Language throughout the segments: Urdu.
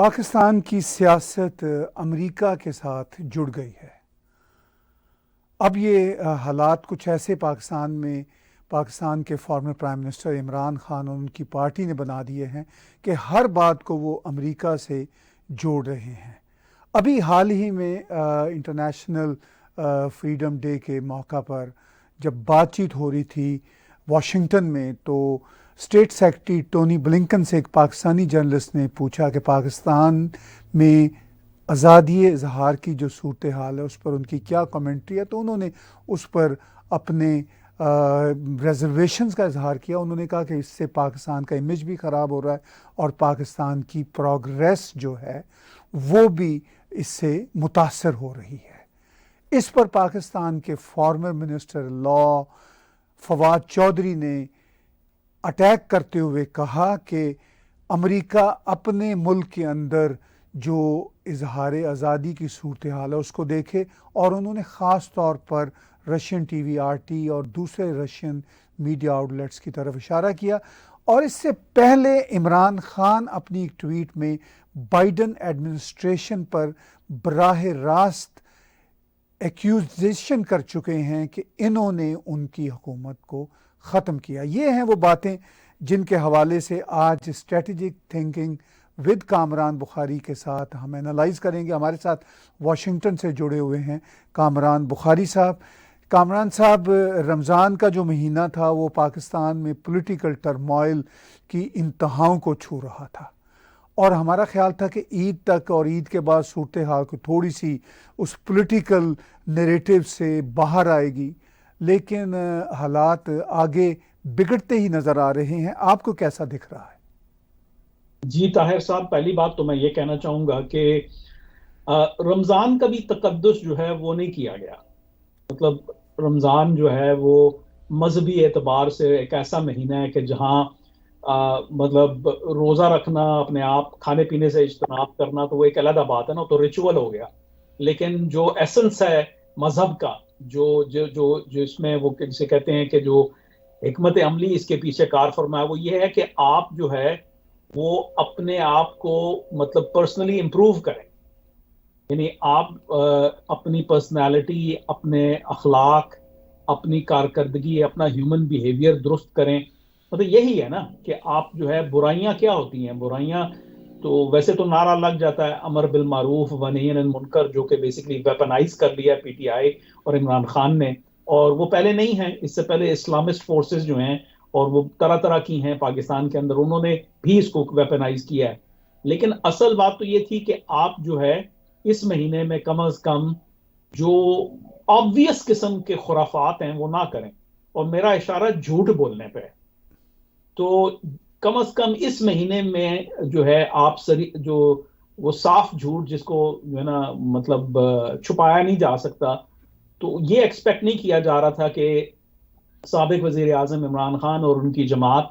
پاکستان کی سیاست امریکہ کے ساتھ جڑ گئی ہے۔ اب یہ حالات کچھ ایسے پاکستان کے former prime minister Imran Khan اور ان کی پارٹی نے بنا دیے ہیں کہ ہر بات کو وہ امریکہ سے جوڑ رہے ہیں۔ ابھی حال ہی میں انٹرنیشنل فریڈم ڈے کے موقع پر جب بات چیت ہو رہی تھی واشنگٹن میں، تو اسٹیٹ سیکرٹری ٹونی بلنکن سے ایک پاکستانی جرنلسٹ نے پوچھا کہ پاکستان میں آزادی اظہار کی جو صورتحال ہے اس پر ان کی کیا کمنٹری ہے، تو انہوں نے اس پر اپنے ریزرویشنز کا اظہار کیا۔ انہوں نے کہا کہ اس سے پاکستان کا امیج بھی خراب ہو رہا ہے اور پاکستان کی پروگریس جو ہے وہ بھی اس سے متاثر ہو رہی ہے۔ اس پر پاکستان کے فارمر منسٹر لا فواد چودھری نے اٹیک کرتے ہوئے کہا کہ امریکہ اپنے ملک کے اندر جو اظہار آزادی کی صورتحال ہے اس کو دیکھے، اور انہوں نے خاص طور پر رشین ٹی وی RT اور دوسرے رشین میڈیا آؤٹلیٹس کی طرف اشارہ کیا۔ اور اس سے پہلے عمران خان اپنی ایک ٹویٹ میں بائیڈن ایڈمنسٹریشن پر براہ راست ایکیوزیشن کر چکے ہیں کہ انہوں نے ان کی حکومت کو ختم کیا۔ یہ ہیں وہ باتیں جن کے حوالے سے آج اسٹریٹجک تھنکنگ ود کامران بخاری کے ساتھ ہم انالائز کریں گے۔ ہمارے ساتھ واشنگٹن سے جڑے ہوئے ہیں کامران بخاری صاحب۔ کامران صاحب، رمضان کا جو مہینہ تھا وہ پاکستان میں پولیٹیکل ٹرموائل کی انتہاؤں کو چھو رہا تھا، اور ہمارا خیال تھا کہ عید تک اور عید کے بعد صورتحال کو تھوڑی سی اس پولیٹیکل نیریٹو سے باہر آئے گی، لیکن حالات آگے بگڑتے ہی نظر آ رہے ہیں۔ آپ کو کیسا دکھ رہا ہے؟ جی طاہر صاحب، پہلی بات تو میں یہ کہنا چاہوں گا کہ رمضان کا بھی تقدس جو ہے وہ نہیں کیا گیا۔ مطلب رمضان جو ہے وہ مذہبی اعتبار سے ایک ایسا مہینہ ہے کہ جہاں مطلب روزہ رکھنا، اپنے آپ کھانے پینے سے اجتناب کرنا تو وہ ایک علیحدہ بات ہے نا، تو ریچول ہو گیا، لیکن جو ایسنس ہے مذہب کا، جو اس میں وہ جسے کہتے ہیں کہ جو حکمت عملی اس کے پیچھے کار فرمایا، وہ یہ ہے کہ آپ جو ہے وہ اپنے آپ کو مطلب پرسنلی امپروو کریں، یعنی آپ اپنی پرسنالٹی، اپنے اخلاق، اپنی کارکردگی، اپنا ہیومن بیہیویئر درست کریں۔ مطلب یہی ہے نا کہ آپ جو ہے برائیاں کیا ہوتی ہیں، برائیاں تو ویسے تو نعرہ لگ جاتا ہے امر بالمعروف و نہی عن المنکر، جو کہ بیسیکلی ویپنائز کر لیا PTI اور عمران خان نے، اور وہ پہلے نہیں ہیں، اس سے پہلے اسلامسٹ فورسز جو ہیں اور وہ طرح طرح کی ہیں پاکستان کے اندر، انہوں نے بھی اس کو ویپنائز کیا ہے۔ لیکن اصل بات تو یہ تھی کہ آپ جو ہے اس مہینے میں کم از کم جو آبویس قسم کے خرافات ہیں وہ نہ کریں، اور میرا اشارہ جھوٹ بولنے پہ ہے۔ تو کم از کم اس مہینے میں جو ہے آپ جو وہ صاف جھوٹ جس کو جو ہے نا مطلب چھپایا نہیں جا سکتا، تو یہ ایکسپیکٹ نہیں کیا جا رہا تھا کہ سابق وزیر اعظم عمران خان اور ان کی جماعت،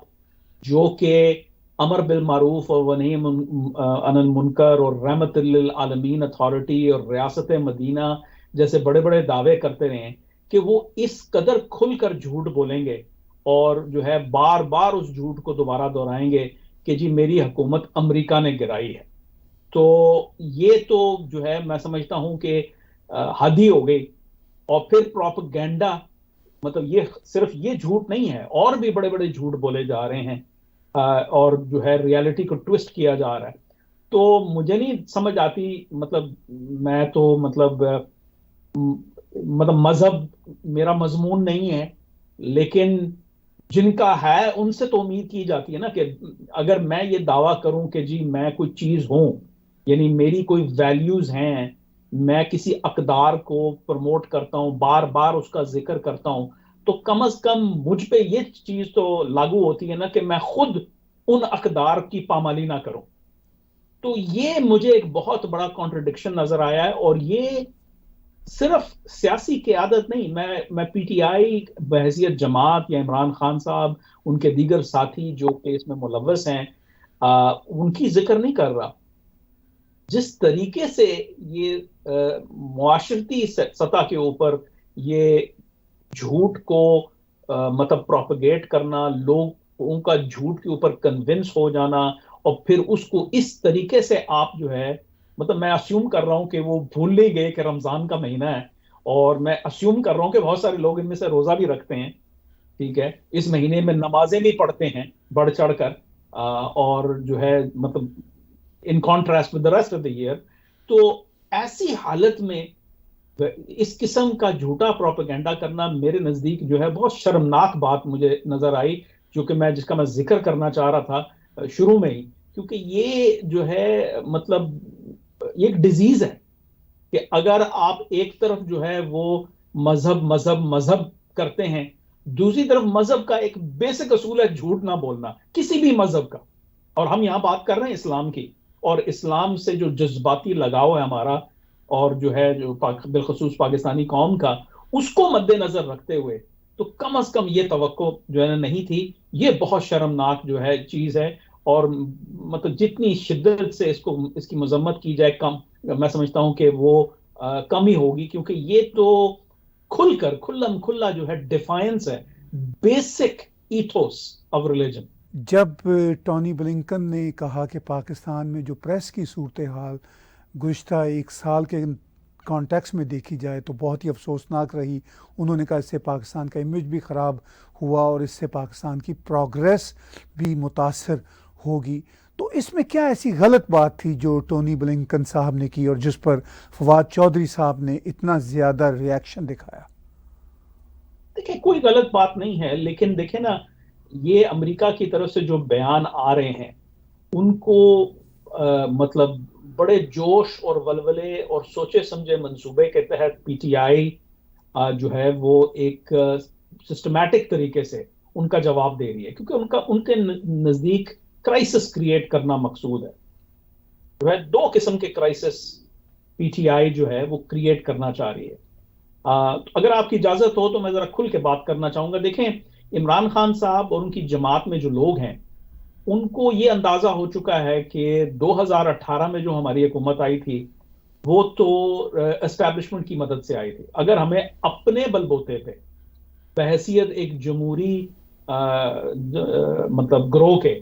جو کہ امر بالمعروف اور ونہی عن المنکر اور رحمت للعالمین اتھارٹی اور ریاست مدینہ جیسے بڑے بڑے دعوے کرتے رہے ہیں، کہ وہ اس قدر کھل کر جھوٹ بولیں گے اور جو ہے بار بار اس جھوٹ کو دوبارہ دہرائیں گے کہ جی میری حکومت امریکہ نے گرائی ہے۔ تو یہ تو جو ہے میں سمجھتا ہوں کہ حد ہی ہو گئی۔ اور پھر پروپیگنڈا، مطلب یہ صرف یہ جھوٹ نہیں ہے، اور بھی بڑے بڑے جھوٹ بولے جا رہے ہیں، اور جو ہے ریالٹی کو ٹویسٹ کیا جا رہا ہے۔ تو مجھے نہیں سمجھ آتی، مطلب میں تو مطلب مذہب میرا مضمون نہیں ہے، لیکن جن کا ہے ان سے تو امید کی جاتی ہے نا کہ اگر میں یہ دعویٰ کروں کہ جی میں کوئی چیز ہوں، یعنی میری کوئی ویلیوز ہیں، میں کسی اقدار کو پروموٹ کرتا ہوں، بار بار اس کا ذکر کرتا ہوں، تو کم از کم مجھ پہ یہ چیز تو لاگو ہوتی ہے نا کہ میں خود ان اقدار کی پامالی نہ کروں۔ تو یہ مجھے ایک بہت بڑا کانٹرڈکشن نظر آیا ہے، اور یہ صرف سیاسی قیادت نہیں، میں PTI بحیثیت جماعت یا عمران خان صاحب، ان کے دیگر ساتھی جو کہ اس میں ملوث ہیں، ان کی ذکر نہیں کر رہا۔ جس طریقے سے یہ معاشرتی سطح کے اوپر یہ جھوٹ کو مطلب پروپیگیٹ کرنا، لوگوں کا جھوٹ کے اوپر کنونس ہو جانا، اور پھر اس کو اس طریقے سے آپ جو ہے مطلب میں اسیوم کر رہا ہوں کہ وہ بھول نہیں گئے کہ رمضان کا مہینہ ہے، اور میں اسیوم کر رہا ہوں کہ بہت سارے لوگ ان میں سے روزہ بھی رکھتے ہیں، ٹھیک ہے، اس مہینے میں نمازیں بھی پڑھتے ہیں بڑھ چڑھ کر، اور جو ہے مطلب in contrast with the rest of the year. تو ایسی حالت میں اس قسم کا جھوٹا پروپیگنڈا کرنا میرے نزدیک جو ہے بہت شرمناک بات مجھے نظر آئی، جو کہ جس کا میں ذکر کرنا چاہ رہا تھا شروع میں ہی، کیونکہ یہ جو ہے مطلب یہ ایک ڈیزیز ہے کہ اگر آپ ایک طرف جو ہے وہ مذہب مذہب مذہب کرتے ہیں، دوسری طرف مذہب کا ایک بیسک اصول ہے جھوٹ نہ بولنا کسی بھی مذہب کا. اور ہم یہاں بات کر رہے ہیں اسلام کی، اور اسلام سے جو جذباتی لگاؤ ہے ہمارا، اور جو ہے جو بالخصوص پاکستانی قوم کا، اس کو مد نظر رکھتے ہوئے تو کم از کم یہ توقع جو ہے نہیں تھی. یہ بہت شرمناک جو ہے چیز ہے، اور مطلب جتنی شدت سے اس کی مذمت کی جائے کم، میں سمجھتا ہوں کہ وہ کم ہی ہوگی، کیونکہ یہ تو کھلم کھلا جو ہے ڈیفائنس ہے بیسک ایتھوس آف ریلیجن. جب ٹونی بلنکن نے کہا کہ پاکستان میں جو پریس کی صورتحال گزشتہ ایک سال کے کانٹیکس میں دیکھی جائے تو بہت ہی افسوسناک رہی، انہوں نے کہا اس سے پاکستان کا امیج بھی خراب ہوا اور اس سے پاکستان کی پروگریس بھی متاثر ہوگی، تو اس میں کیا ایسی غلط بات تھی جو ٹونی بلنکن صاحب نے کی اور جس پر فواد چودھری صاحب نے اتنا زیادہ ریاکشن دکھایا؟ دیکھیں کوئی غلط بات نہیں ہے، لیکن دیکھیں نا یہ امریکہ کی طرف سے جو بیان آ رہے ہیں ان کو مطلب بڑے جوش اور ولولے اور سوچے سمجھے منصوبے کے تحت پی ٹی آئی جو ہے وہ ایک سسٹمیٹک طریقے سے ان کا جواب دے رہی ہے، کیونکہ ان کے نزدیک کرائسس کریٹ کرنا مقصود ہے. جو ہے دو قسم کے کرائسس پی ٹی آئی جو ہے وہ کریٹ کرنا چاہ رہی ہے. اگر آپ کی اجازت ہو تو میں ذرا کھل کے بات کرنا چاہوں گا. دیکھیں عمران خان صاحب اور ان کی جماعت میں جو لوگ ہیں ان کو یہ اندازہ ہو چکا ہے کہ 2018 میں جو ہماری حکومت آئی تھی وہ تو اسٹیبلشمنٹ کی مدد سے آئی تھی. اگر ہمیں اپنے بلبوتے پہ بحیثیت ایک جمہوری مطلب گروہ کے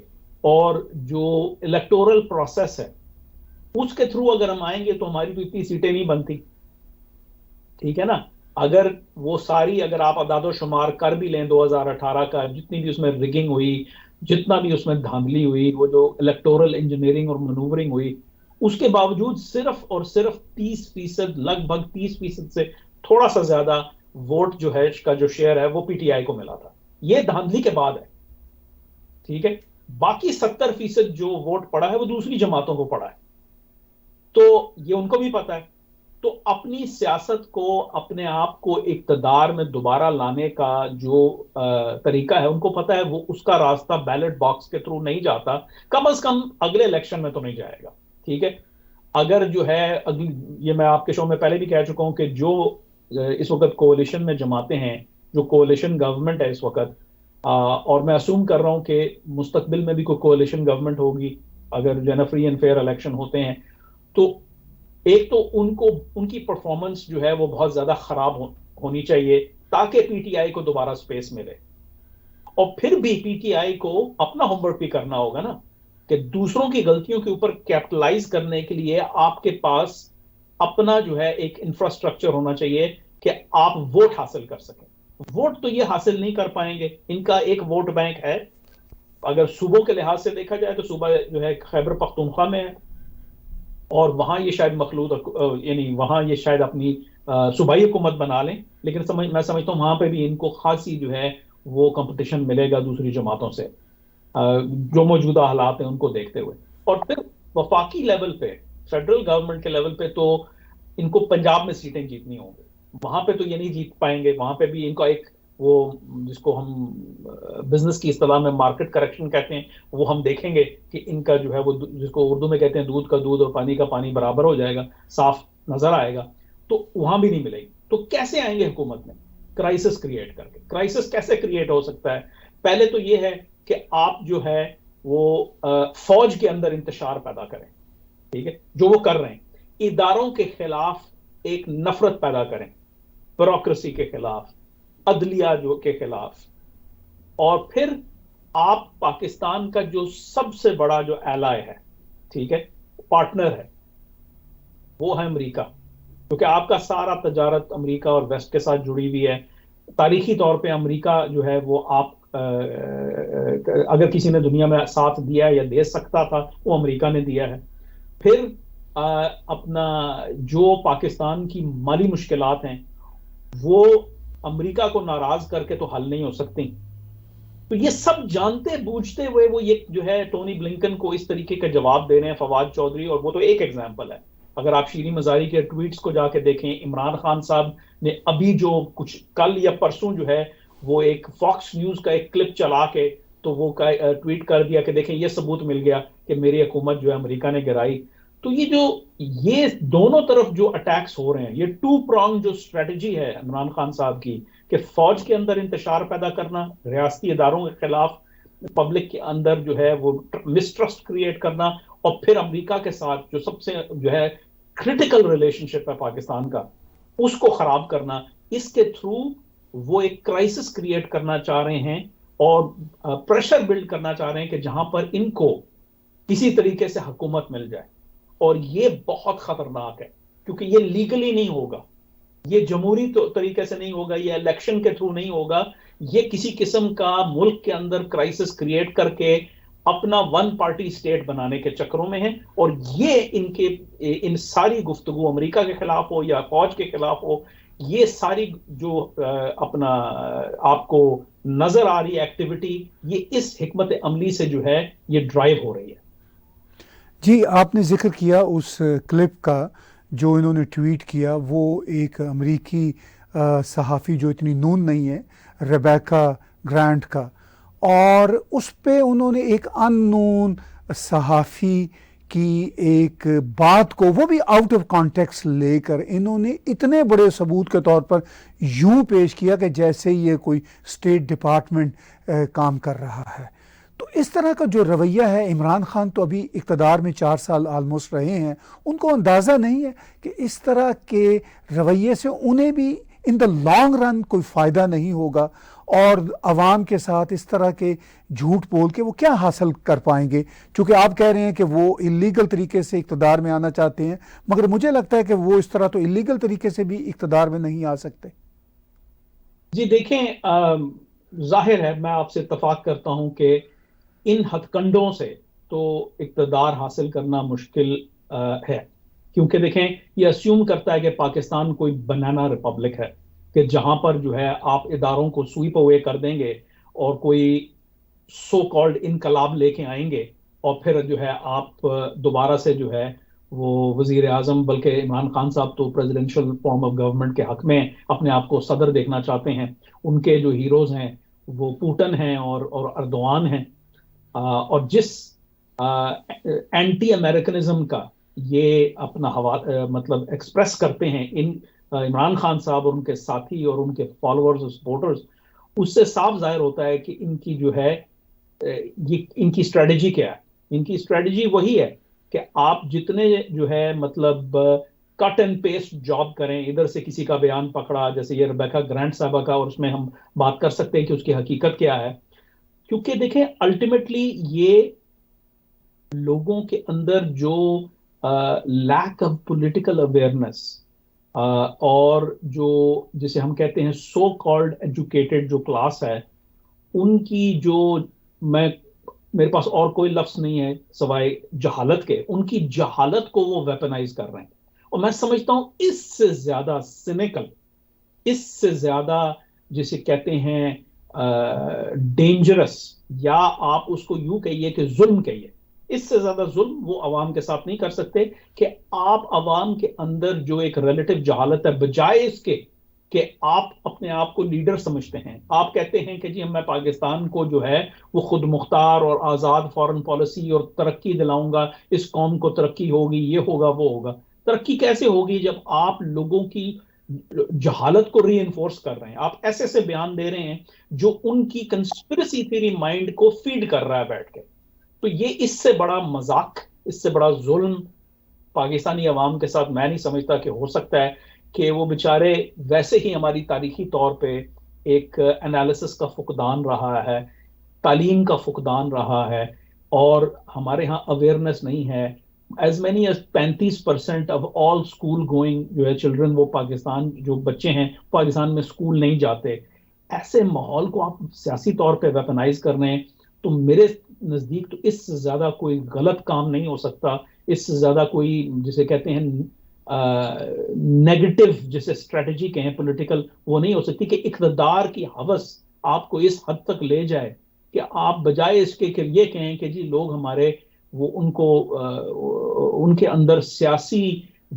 اور جو الیکٹورل پروسیس ہے اس کے تھرو اگر ہم آئیں گے تو ہماری تو اتنی سیٹیں نہیں بنتی، ٹھیک ہے نا. اگر وہ ساری اگر آپ اعداد و شمار کر بھی لیں 2018 کا، جتنی بھی اس میں ریگنگ ہوئی، جتنا بھی اس میں دھاندلی ہوئی، وہ جو الیکٹورل انجینئرنگ اور منورنگ ہوئی، اس کے باوجود صرف اور صرف 30%، لگ بھگ 30% سے تھوڑا سا زیادہ ووٹ جو ہے اس کا جو شیئر ہے وہ پی ٹی آئی کو ملا تھا. یہ دھاندلی کے بعد ہے، ٹھیک ہے. باقی 70% جو ووٹ پڑا ہے وہ دوسری جماعتوں کو پڑا ہے، تو یہ ان کو بھی پتا ہے. تو اپنی سیاست کو، اپنے آپ کو اقتدار میں دوبارہ لانے کا جو طریقہ ہے ان کو پتا ہے، وہ اس کا راستہ بیلٹ باکس کے تھرو نہیں جاتا، کم از کم اگلے الیکشن میں تو نہیں جائے گا، ٹھیک ہے. اگر جو ہے یہ میں آپ کے شو میں پہلے بھی کہہ چکا ہوں کہ جو اس وقت کولیشن میں جماعتیں ہیں، جو کولیشن گورنمنٹ ہے اس وقت، اور میں اسوم کر رہا ہوں کہ مستقبل میں بھی کوئی کولیشن گورنمنٹ ہوگی اگر جو ہے نا فری اینڈ فیئر الیکشن ہوتے ہیں، تو ایک تو ان کی پرفارمنس جو ہے وہ بہت زیادہ خراب ہونی چاہیے تاکہ پی ٹی آئی کو دوبارہ سپیس ملے. اور پھر بھی پی ٹی آئی کو اپنا ہوم ورک بھی کرنا ہوگا نا، کہ دوسروں کی غلطیوں کے اوپر کیپٹلائز کرنے کے لیے آپ کے پاس اپنا جو ہے ایک انفراسٹرکچر ہونا چاہیے کہ آپ ووٹ حاصل کر سکیں. ووٹ تو یہ حاصل نہیں کر پائیں گے، ان کا ایک ووٹ بینک ہے. اگر صوبوں کے لحاظ سے دیکھا جائے تو صوبہ جو ہے خیبر پختونخوا میں ہے، اور وہاں یہ شاید مخلوط، یعنی وہاں یہ شاید اپنی صوبائی حکومت بنا لیں، لیکن میں سمجھتا ہوں وہاں پہ بھی ان کو خاصی جو ہے وہ کمپٹیشن ملے گا دوسری جماعتوں سے جو موجودہ حالات ہیں ان کو دیکھتے ہوئے. اور پھر وفاقی لیول پہ، فیڈرل گورنمنٹ کے لیول پہ تو ان کو پنجاب میں سیٹیں جیتنی ہوں گی، وہاں پہ تو یہ نہیں جیت پائیں گے. وہاں پہ بھی ان کا ایک وہ جس کو ہم بزنس کی اصطلاح میں مارکیٹ کریکشن کہتے ہیں، وہ ہم دیکھیں گے کہ ان کا جو ہے وہ جس کو اردو میں کہتے ہیں دودھ کا دودھ اور پانی کا پانی برابر ہو جائے گا، صاف نظر آئے گا. تو وہاں بھی نہیں ملے گی. تو کیسے آئیں گے حکومت میں؟ کرائسس کریٹ کر کے. کرائسس کیسے کریٹ ہو سکتا ہے؟ پہلے تو یہ ہے کہ آپ جو ہے وہ فوج کے اندر انتشار پیدا کریں، ٹھیک ہے، جو وہ کر رہے ہیں. اداروں کے خلاف ایک نفرت پیدا کریں، بیوروکریسی کے خلاف، عدلیہ جو کے خلاف. اور پھر آپ پاکستان کا جو سب سے بڑا جو ایلائے ہے، ٹھیک ہے، پارٹنر ہے، وہ ہے امریکہ، کیونکہ آپ کا سارا تجارت امریکہ اور ویسٹ کے ساتھ جڑی ہوئی ہے. تاریخی طور پہ امریکہ جو ہے وہ آپ اگر کسی نے دنیا میں ساتھ دیا یا دے سکتا تھا وہ امریکہ نے دیا ہے. پھر اپنا جو پاکستان کی مالی مشکلات ہیں وہ امریکہ کو ناراض کر کے تو حل نہیں ہو سکتی. تو یہ سب جانتے بوجھتے ہوئے وہ یہ جو ہے ٹونی بلنکن کو اس طریقے کا جواب دے رہے ہیں فواد چودھری، اور وہ تو ایک ایگزامپل ہے. اگر آپ شیریں مزاری کے ٹویٹس کو جا کے دیکھیں، عمران خان صاحب نے ابھی جو کچھ کل یا پرسوں جو ہے وہ ایک فاکس نیوز کا ایک کلپ چلا کے تو وہ ٹویٹ کر دیا کہ دیکھیں یہ ثبوت مل گیا کہ میری حکومت جو ہے امریکہ نے گرائی. تو یہ دونوں طرف جو اٹیکس ہو رہے ہیں، یہ ٹو پرانگ جو اسٹریٹجی ہے عمران خان صاحب کی، کہ فوج کے اندر انتشار پیدا کرنا، ریاستی اداروں کے خلاف پبلک کے اندر جو ہے وہ مسٹرسٹ کریٹ کرنا، اور پھر امریکہ کے ساتھ جو سب سے جو ہے کرٹیکل ریلیشن شپ ہے پاکستان کا، اس کو خراب کرنا. اس کے تھرو وہ ایک کرائسس کریٹ کرنا چاہ رہے ہیں اور پریشر بلڈ کرنا چاہ رہے ہیں کہ جہاں پر ان کو کسی طریقے سے حکومت مل جائے. اور یہ بہت خطرناک ہے کیونکہ یہ لیگلی نہیں ہوگا، یہ جمہوری طریقے سے نہیں ہوگا، یہ الیکشن کے تھرو نہیں ہوگا، یہ کسی قسم کا ملک کے اندر کرائسس کریٹ کر کے اپنا ون پارٹی سٹیٹ بنانے کے چکروں میں ہیں. اور یہ ان ساری گفتگو امریکہ کے خلاف ہو یا فوج کے خلاف ہو، یہ ساری جو اپنا آپ کو نظر آ رہی ایکٹیویٹی، یہ اس حکمت عملی سے جو ہے یہ ڈرائیو ہو رہی ہے. جی، آپ نے ذکر کیا اس کلپ کا جو انہوں نے ٹویٹ کیا، وہ ایک امریکی صحافی جو اتنی نون نہیں ہے، ریبیکا گرانٹ کا، اور اس پہ انہوں نے ایک ان نون صحافی کی ایک بات کو وہ بھی آؤٹ آف کانٹیکسٹ لے کر انہوں نے اتنے بڑے ثبوت کے طور پر یوں پیش کیا کہ جیسے یہ کوئی اسٹیٹ ڈپارٹمنٹ کام کر رہا ہے. تو اس طرح کا جو رویہ ہے، عمران خان تو ابھی اقتدار میں 4 سال آلموسٹ رہے ہیں، ان کو اندازہ نہیں ہے کہ اس طرح کے رویے سے انہیں بھی ان دا لانگ رن کوئی فائدہ نہیں ہوگا، اور عوام کے ساتھ اس طرح کے جھوٹ بول کے وہ کیا حاصل کر پائیں گے. چونکہ آپ کہہ رہے ہیں کہ وہ اللیگل طریقے سے اقتدار میں آنا چاہتے ہیں، مگر مجھے لگتا ہے کہ وہ اس طرح تو اللیگل طریقے سے بھی اقتدار میں نہیں آ سکتے. جی دیکھیں، ظاہر ہے، میں آپ سے اتفاق کرتا ہوں کہ ان ہتھ کنڈوں سے تو اقتدار حاصل کرنا مشکل ہے، کیونکہ دیکھیں یہ اسیوم کرتا ہے کہ پاکستان کوئی بنانا ریپبلک ہے، کہ جہاں پر جو ہے آپ اداروں کو سویپ اوے کر دیں گے اور کوئی سو کالڈ انقلاب لے کے آئیں گے، اور پھر جو ہے آپ دوبارہ سے جو ہے وہ وزیر اعظم، بلکہ عمران خان صاحب تو پریزیڈنشل فارم آف گورنمنٹ کے حق میں اپنے آپ کو صدر دیکھنا چاہتے ہیں. ان کے جو ہیروز ہیں وہ پوٹن ہیں اور اردوان ہیں، اور جس اینٹی امریکنزم کا یہ اپنا مطلب ایکسپریس کرتے ہیں ان عمران خان صاحب اور ان کے ساتھی اور ان کے فالوورز اور سپورٹرز، اس سے صاف ظاہر ہوتا ہے کہ ان کی جو ہے یہ ان کی اسٹریٹجی کیا ہے. ان کی اسٹریٹجی وہی ہے کہ آپ جتنے جو ہے مطلب کٹ اینڈ پیسٹ جاب کریں، ادھر سے کسی کا بیان پکڑا جیسے یہ ریبیکا گرانٹ صاحبہ کا، اور اس میں ہم بات کر سکتے ہیں کہ اس کی حقیقت کیا ہے. کیونکہ دیکھیں الٹیمیٹلی یہ لوگوں کے اندر جو لیک آف پولیٹیکل اویئرنیس اور جو جسے ہم کہتے ہیں سو کالڈ ایجوکیٹڈ جو کلاس ہے، ان کی جو میرے پاس اور کوئی لفظ نہیں ہے سوائے جہالت کے، ان کی جہالت کو وہ ویپنائز کر رہے ہیں. اور میں سمجھتا ہوں اس سے زیادہ سینیکل، اس سے زیادہ جسے کہتے ہیں ڈینجرس، یا آپ اس کو یوں کہیے کہ ظلم کہیے، اس سے زیادہ ظلم وہ عوام کے ساتھ نہیں کر سکتے کہ آپ عوام کے اندر جو ایک ریلیٹو جہالت ہے، بجائے اس کے کہ آپ اپنے آپ کو لیڈر سمجھتے ہیں، آپ کہتے ہیں کہ جی میں پاکستان کو جو ہے وہ خود مختار اور آزاد فارن پالیسی اور ترقی دلاؤں گا، اس قوم کو ترقی ہوگی، یہ ہوگا وہ ہوگا. ترقی کیسے ہوگی جب آپ لوگوں کی جہالت کو ری انفورس کر رہے ہیں، آپ ایسے ایسے بیان دے رہے ہیں جو ان کی کنسپریسی تھیوری مائنڈ کو فیڈ کر رہا ہے بیٹھ کے. تو یہ اس سے بڑا مذاق، اس سے بڑا ظلم پاکستانی عوام کے ساتھ میں نہیں سمجھتا کہ ہو سکتا ہے، کہ وہ بیچارے ویسے ہی ہماری تاریخی طور پہ ایک انالیسس کا فقدان رہا ہے. تعلیم کا فقدان رہا ہے اور ہمارے ہاں اویئرنیس نہیں ہے. As many as 35% of all school going جو ہے چلڈرن وہ پاکستان جو بچے ہیں پاکستان میں اسکول نہیں جاتے. ایسے ماحول کو آپ سیاسی طور پہ ویپنائز کر رہے ہیں تو میرے نزدیک تو اس سے زیادہ کوئی غلط کام نہیں ہو سکتا, اس سے زیادہ کوئی جسے کہتے ہیں نیگیٹو جسے اسٹریٹجی کہیں پولیٹیکل وہ نہیں ہو سکتی کہ اقتدار کی ہوس آپ کو اس حد تک لے جائے کہ آپ بجائے اس کے کہ یہ کہیں کہ جی لوگ ہمارے وہ ان کو ان کے اندر سیاسی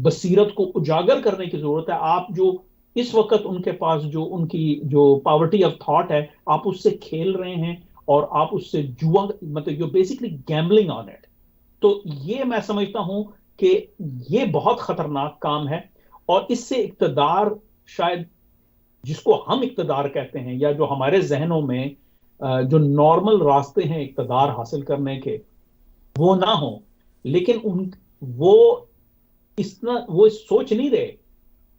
بصیرت کو اجاگر کرنے کی ضرورت ہے. آپ جو اس وقت ان کے پاس جو ان کی جو پاورٹی آف تھاٹ ہے آپ اس سے کھیل رہے ہیں اور آپ اس سے جوا مطلب you basically gambling on it. تو یہ میں سمجھتا ہوں کہ یہ بہت خطرناک کام ہے اور اس سے اقتدار شاید جس کو ہم اقتدار کہتے ہیں یا جو ہمارے ذہنوں میں جو نارمل راستے ہیں اقتدار حاصل کرنے کے وہ نہ ہوں, لیکن وہ وہ سوچ نہیں رہے,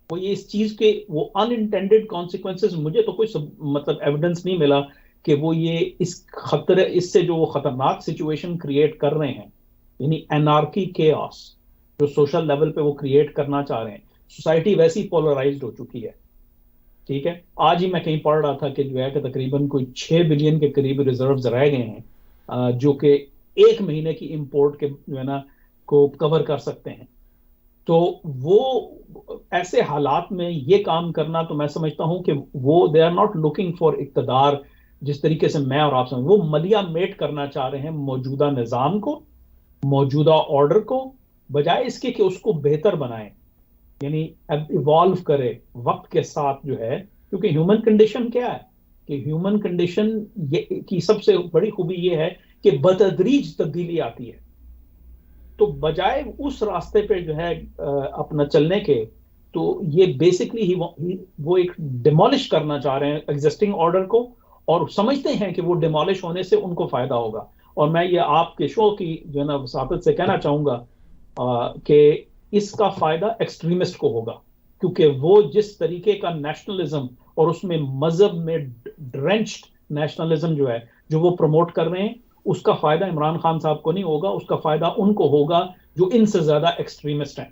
وہ یہ اس چیز کے وہ انانٹینڈیڈ کانسیکوینسز مجھے تو کوئی مطلب ایویڈنس نہیں ملا کہ وہ یہ اس خطرے اس سے جو وہ خطرناک سچویشن کریٹ کر رہے ہیں یعنی انارکی کیاس جو سوشل لیول پہ وہ کریٹ کرنا چاہ رہے ہیں. سوسائٹی ویسی پولرائزڈ ہو چکی ہے, ٹھیک ہے. آج ہی میں کہیں پڑھ رہا تھا کہ جو ہے کہ تقریباً کوئی 6 بلین کے قریب ریزروز رہ گئے ہیں جو کہ 1 مہینے کی امپورٹ کے جو ہے نا کو کور کر سکتے ہیں. تو وہ ایسے حالات میں یہ کام کرنا تو میں سمجھتا ہوں کہ وہ they are not looking for اقتدار جس طریقے سے میں اور آپ سمجھ, وہ ملیا میٹ کرنا چاہ رہے ہیں موجودہ نظام کو, موجودہ آرڈر کو, بجائے اس کے کہ اس کو بہتر بنائیں یعنی ایوالو کرے وقت کے ساتھ جو ہے. کیونکہ ہیومن کنڈیشن کیا ہے کہ ہیومن کنڈیشن کی سب سے بڑی خوبی یہ ہے کہ بتدریج تبدیلی آتی ہے. تو بجائے اس راستے پہ جو ہے اپنا چلنے کے تو یہ بیسکلی ہی وہ ایک ڈیمولش کرنا چاہ رہے ہیں ایگزسٹنگ آرڈر کو اور سمجھتے ہیں کہ وہ ڈیمولش ہونے سے ان کو فائدہ ہوگا. اور میں یہ آپ کے شو کی جو ہے نا وساطت سے کہنا چاہوں گا کہ اس کا فائدہ ایکسٹریمسٹ کو ہوگا کیونکہ وہ جس طریقے کا نیشنلزم اور اس میں مذہب میں ڈرینچڈ نیشنلزم جو ہے جو وہ پروموٹ کر رہے ہیں اس کا فائدہ عمران خان صاحب کو نہیں ہوگا, اس کا فائدہ ان کو ہوگا جو ان سے زیادہ ایکسٹریمسٹ ہیں.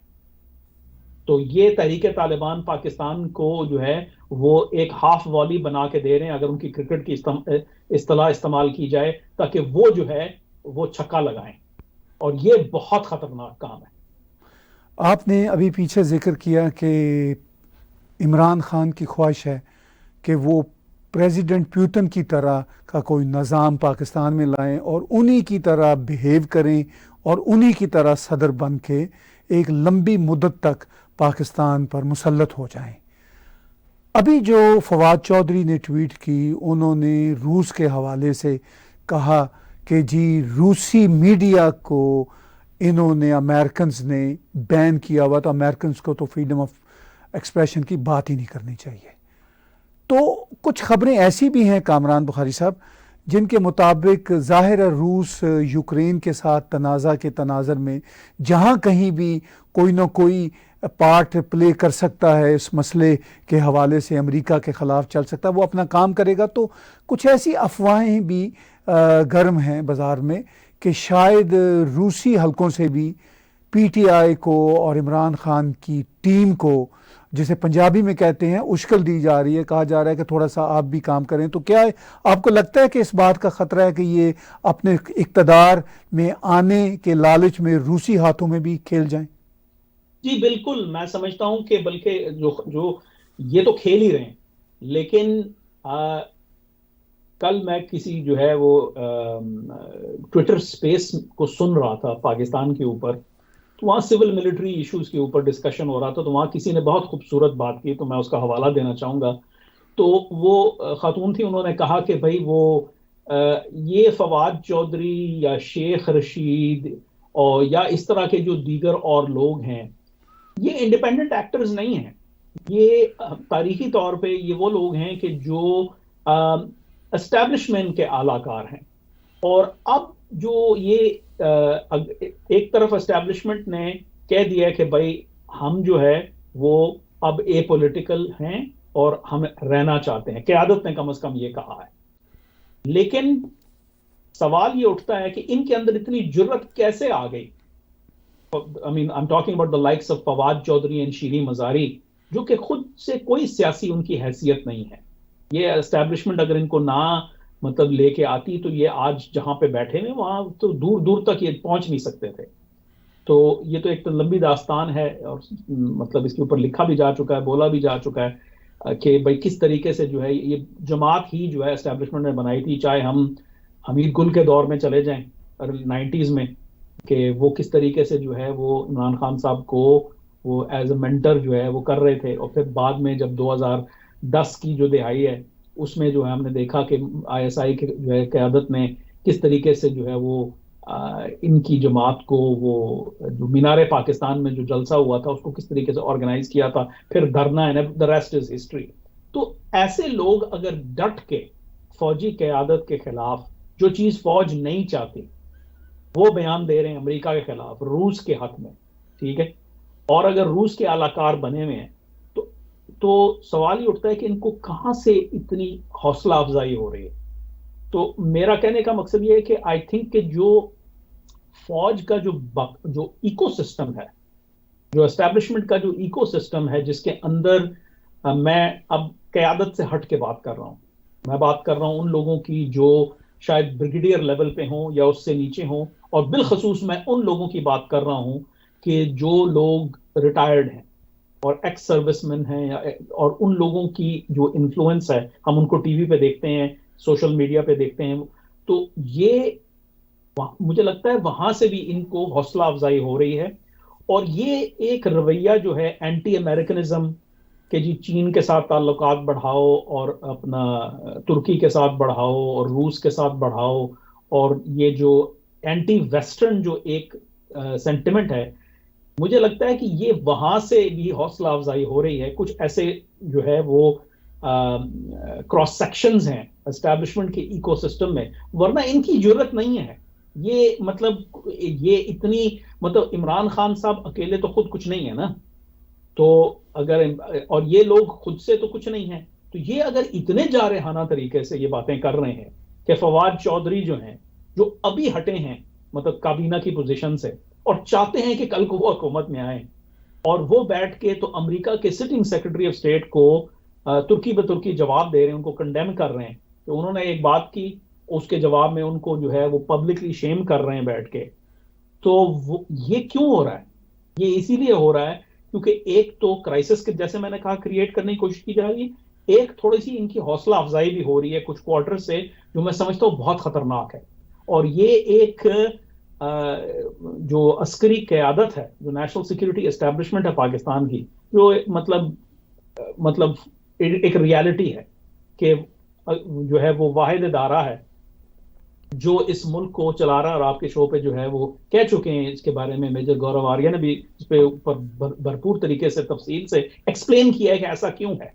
تو یہ تحریک طالبان پاکستان کو جو ہے وہ ایک ہاف والی بنا کے دے رہے ہیں اگر ان کی کرکٹ کی اصطلاح استعمال کی جائے تاکہ وہ جو ہے وہ چھکا لگائیں, اور یہ بہت خطرناک کام ہے. آپ نے ابھی پیچھے ذکر کیا کہ عمران خان کی خواہش ہے کہ وہ پریزیڈنٹ پیوٹن کی طرح کا کوئی نظام پاکستان میں لائیں اور انہی کی طرح بیہیو کریں اور انہی کی طرح صدر بن کے ایک لمبی مدت تک پاکستان پر مسلط ہو جائیں. ابھی جو فواد چودھری نے ٹویٹ کی, انہوں نے روس کے حوالے سے کہا کہ جی روسی میڈیا کو انہوں نے امریکنز نے بین کیا ہوا, تو امریکنز کو تو فریڈم آف ایکسپریشن کی بات ہی نہیں کرنی چاہیے. تو کچھ خبریں ایسی بھی ہیں کامران بخاری صاحب جن کے مطابق ظاہر ہے روس یوکرین کے ساتھ تنازع کے تناظر میں جہاں کہیں بھی کوئی نہ کوئی پارٹ پلے کر سکتا ہے اس مسئلے کے حوالے سے, امریکہ کے خلاف چل سکتا ہے, وہ اپنا کام کرے گا. تو کچھ ایسی افواہیں بھی گرم ہیں بازار میں کہ شاید روسی حلقوں سے بھی پی ٹی آئی کو اور عمران خان کی ٹیم کو, جسے پنجابی میں کہتے ہیں, اشکل دی جا رہی ہے, کہا جا رہا ہے کہ تھوڑا سا آپ بھی کام کریں. تو کیا آپ کو لگتا ہے کہ اس بات کا خطرہ ہے کہ یہ اپنے اقتدار میں آنے کے لالچ میں روسی ہاتھوں میں بھی کھیل جائیں؟ جی بالکل, میں سمجھتا ہوں کہ بلکہ جو یہ تو کھیل ہی رہے ہیں, لیکن کل میں کسی جو ہے وہ ٹویٹر سپیس کو سن رہا تھا پاکستان کے اوپر, تو وہاں سول ملٹری ایشوز کے اوپر ڈسکشن ہو رہا تھا. تو وہاں کسی نے بہت خوبصورت بات کی, تو میں اس کا حوالہ دینا چاہوں گا. تو وہ خاتون تھی, انہوں نے کہا کہ بھائی وہ یہ فواد چودھری یا شیخ رشید اور یا اس طرح کے جو دیگر اور لوگ ہیں یہ انڈیپینڈنٹ ایکٹرز نہیں ہیں, یہ تاریخی طور پہ یہ وہ لوگ ہیں کہ جو اسٹیبلشمنٹ کے اعلی کار ہیں. اور اب جو یہ ایک طرف اسٹیبلشمنٹ نے کہہ دیا کہ بھائی ہم جو ہے وہ اب اے پولیٹیکل ہیں اور ہم رہنا چاہتے ہیں, قیادت نے کم از کم یہ کہا ہے. لیکن سوال یہ اٹھتا ہے کہ ان کے اندر اتنی جرت کیسے آ گئی. I mean, I'm talking about the likes of Fawad Chaudhry and Shireen Mazari, جو کہ خود سے کوئی سیاسی ان کی حیثیت نہیں ہے. یہ اسٹیبلشمنٹ اگر ان کو نہ مطلب لے کے آتی تو یہ آج جہاں پہ بیٹھے ہوئے وہاں تو دور دور تک یہ پہنچ نہیں سکتے تھے. تو یہ تو ایک لمبی داستان ہے, اور مطلب اس کے اوپر لکھا بھی جا چکا ہے, بولا بھی جا چکا ہے کہ بھائی کس طریقے سے جو ہے یہ جماعت ہی جو ہے اسٹیبلشمنٹ نے بنائی تھی, چاہے ہم حمید گل کے دور میں چلے جائیں 90s میں, کہ وہ کس طریقے سے جو ہے وہ عمران خان صاحب کو وہ ایز اے مینٹر جو ہے وہ کر رہے تھے. اور پھر بعد میں جب 2010 کی جو دہائی ہے اس میں جو ہے ہم نے دیکھا کہ ISI کی جو ہے قیادت نے کس طریقے سے جو ہے وہ ان کی جماعت کو وہ جو مینار پاکستان میں جو جلسہ ہوا تھا اس کو کس طریقے سے آرگنائز کیا تھا, پھر دھرنا ہے, the rest is history. تو ایسے لوگ اگر ڈٹ کے فوجی قیادت کے خلاف جو چیز فوج نہیں چاہتی وہ بیان دے رہے ہیں امریکہ کے خلاف, روس کے حق میں, ٹھیک ہے, اور اگر روس کے اعلی کار بنے ہوئے ہیں تو سوال یہ اٹھتا ہے کہ ان کو کہاں سے اتنی حوصلہ افزائی ہو رہی ہے. تو میرا کہنے کا مقصد یہ ہے کہ آئی تھنک کہ جو فوج کا جو ایکو سسٹم ہے, جو اسٹیبلشمنٹ کا جو ایکو سسٹم ہے, جس کے اندر میں اب قیادت سے ہٹ کے بات کر رہا ہوں, میں بات کر رہا ہوں ان لوگوں کی جو شاید بریگیڈیئر لیول پہ ہوں یا اس سے نیچے ہوں, اور بالخصوص میں ان لوگوں کی بات کر رہا ہوں کہ جو لوگ ریٹائرڈ ہیں اور ایکس سروس مین ہیں, اور ان لوگوں کی جو انفلوئنس ہے, ہم ان کو ٹی وی پہ دیکھتے ہیں, سوشل میڈیا پہ دیکھتے ہیں, تو یہ مجھے لگتا ہے وہاں سے بھی ان کو حوصلہ افزائی ہو رہی ہے. اور یہ ایک رویہ جو ہے اینٹی امریکنزم کہ جی چین کے ساتھ تعلقات بڑھاؤ اور اپنا ترکی کے ساتھ بڑھاؤ اور روس کے ساتھ بڑھاؤ, اور یہ جو اینٹی ویسٹرن جو ایک سینٹیمنٹ ہے, مجھے لگتا ہے کہ یہ وہاں سے بھی حوصلہ افزائی ہو رہی ہے. کچھ ایسے جو ہے وہ کراس سیکشنز ہیں اسٹیبلشمنٹ کے ایکو سسٹم میں, ورنہ ان کی ضرورت نہیں ہے. یہ مطلب یہ اتنی مطلب عمران خان صاحب اکیلے تو خود کچھ نہیں ہے نا, تو اگر اور یہ لوگ خود سے تو کچھ نہیں ہے, تو یہ اگر اتنے جارحانہ طریقے سے یہ باتیں کر رہے ہیں کہ فواد چودھری جو ہیں جو ابھی ہٹے ہیں مطلب کابینہ کی پوزیشن سے اور چاہتے ہیں کہ کل کو وہ حکومت میں آئیں, اور وہ بیٹھ کے تو امریکہ کے سٹنگ سیکرٹری آف اسٹیٹ کو ترکی بترکی جواب دے رہے ہیں, ان کو کنڈیم کر رہے ہیں کہ انہوں نے ایک بات کی, اس کے جواب میں ان کو جو ہے وہ پبلکلی شیم کر رہے ہیں بیٹھ کے. تو یہ کیوں ہو رہا ہے؟ یہ اسی لیے ہو رہا ہے کیونکہ ایک تو کرائسس کے جیسے میں نے کہا کریٹ کرنے کی کوشش کی جا رہی ہے, ایک تھوڑی سی ان کی حوصلہ افزائی بھی ہو رہی ہے کچھ کوارٹر سے, جو میں سمجھتا ہوں بہت خطرناک ہے. اور یہ ایک جو عسکری قیادت ہے, جو نیشنل سیکیورٹی اسٹیبلشمنٹ ہے پاکستان کی, جو مطلب ایک ریالٹی ہے کہ جو ہے وہ واحد ادارہ ہے جو اس ملک کو چلا رہا ہے. اور آپ کے شو پہ جو ہے وہ کہہ چکے ہیں اس کے بارے میں, میجر گورو آریہ نے بھی اس پہ اوپر بھرپور طریقے سے تفصیل سے ایکسپلین کیا ہے کہ ایسا کیوں ہے,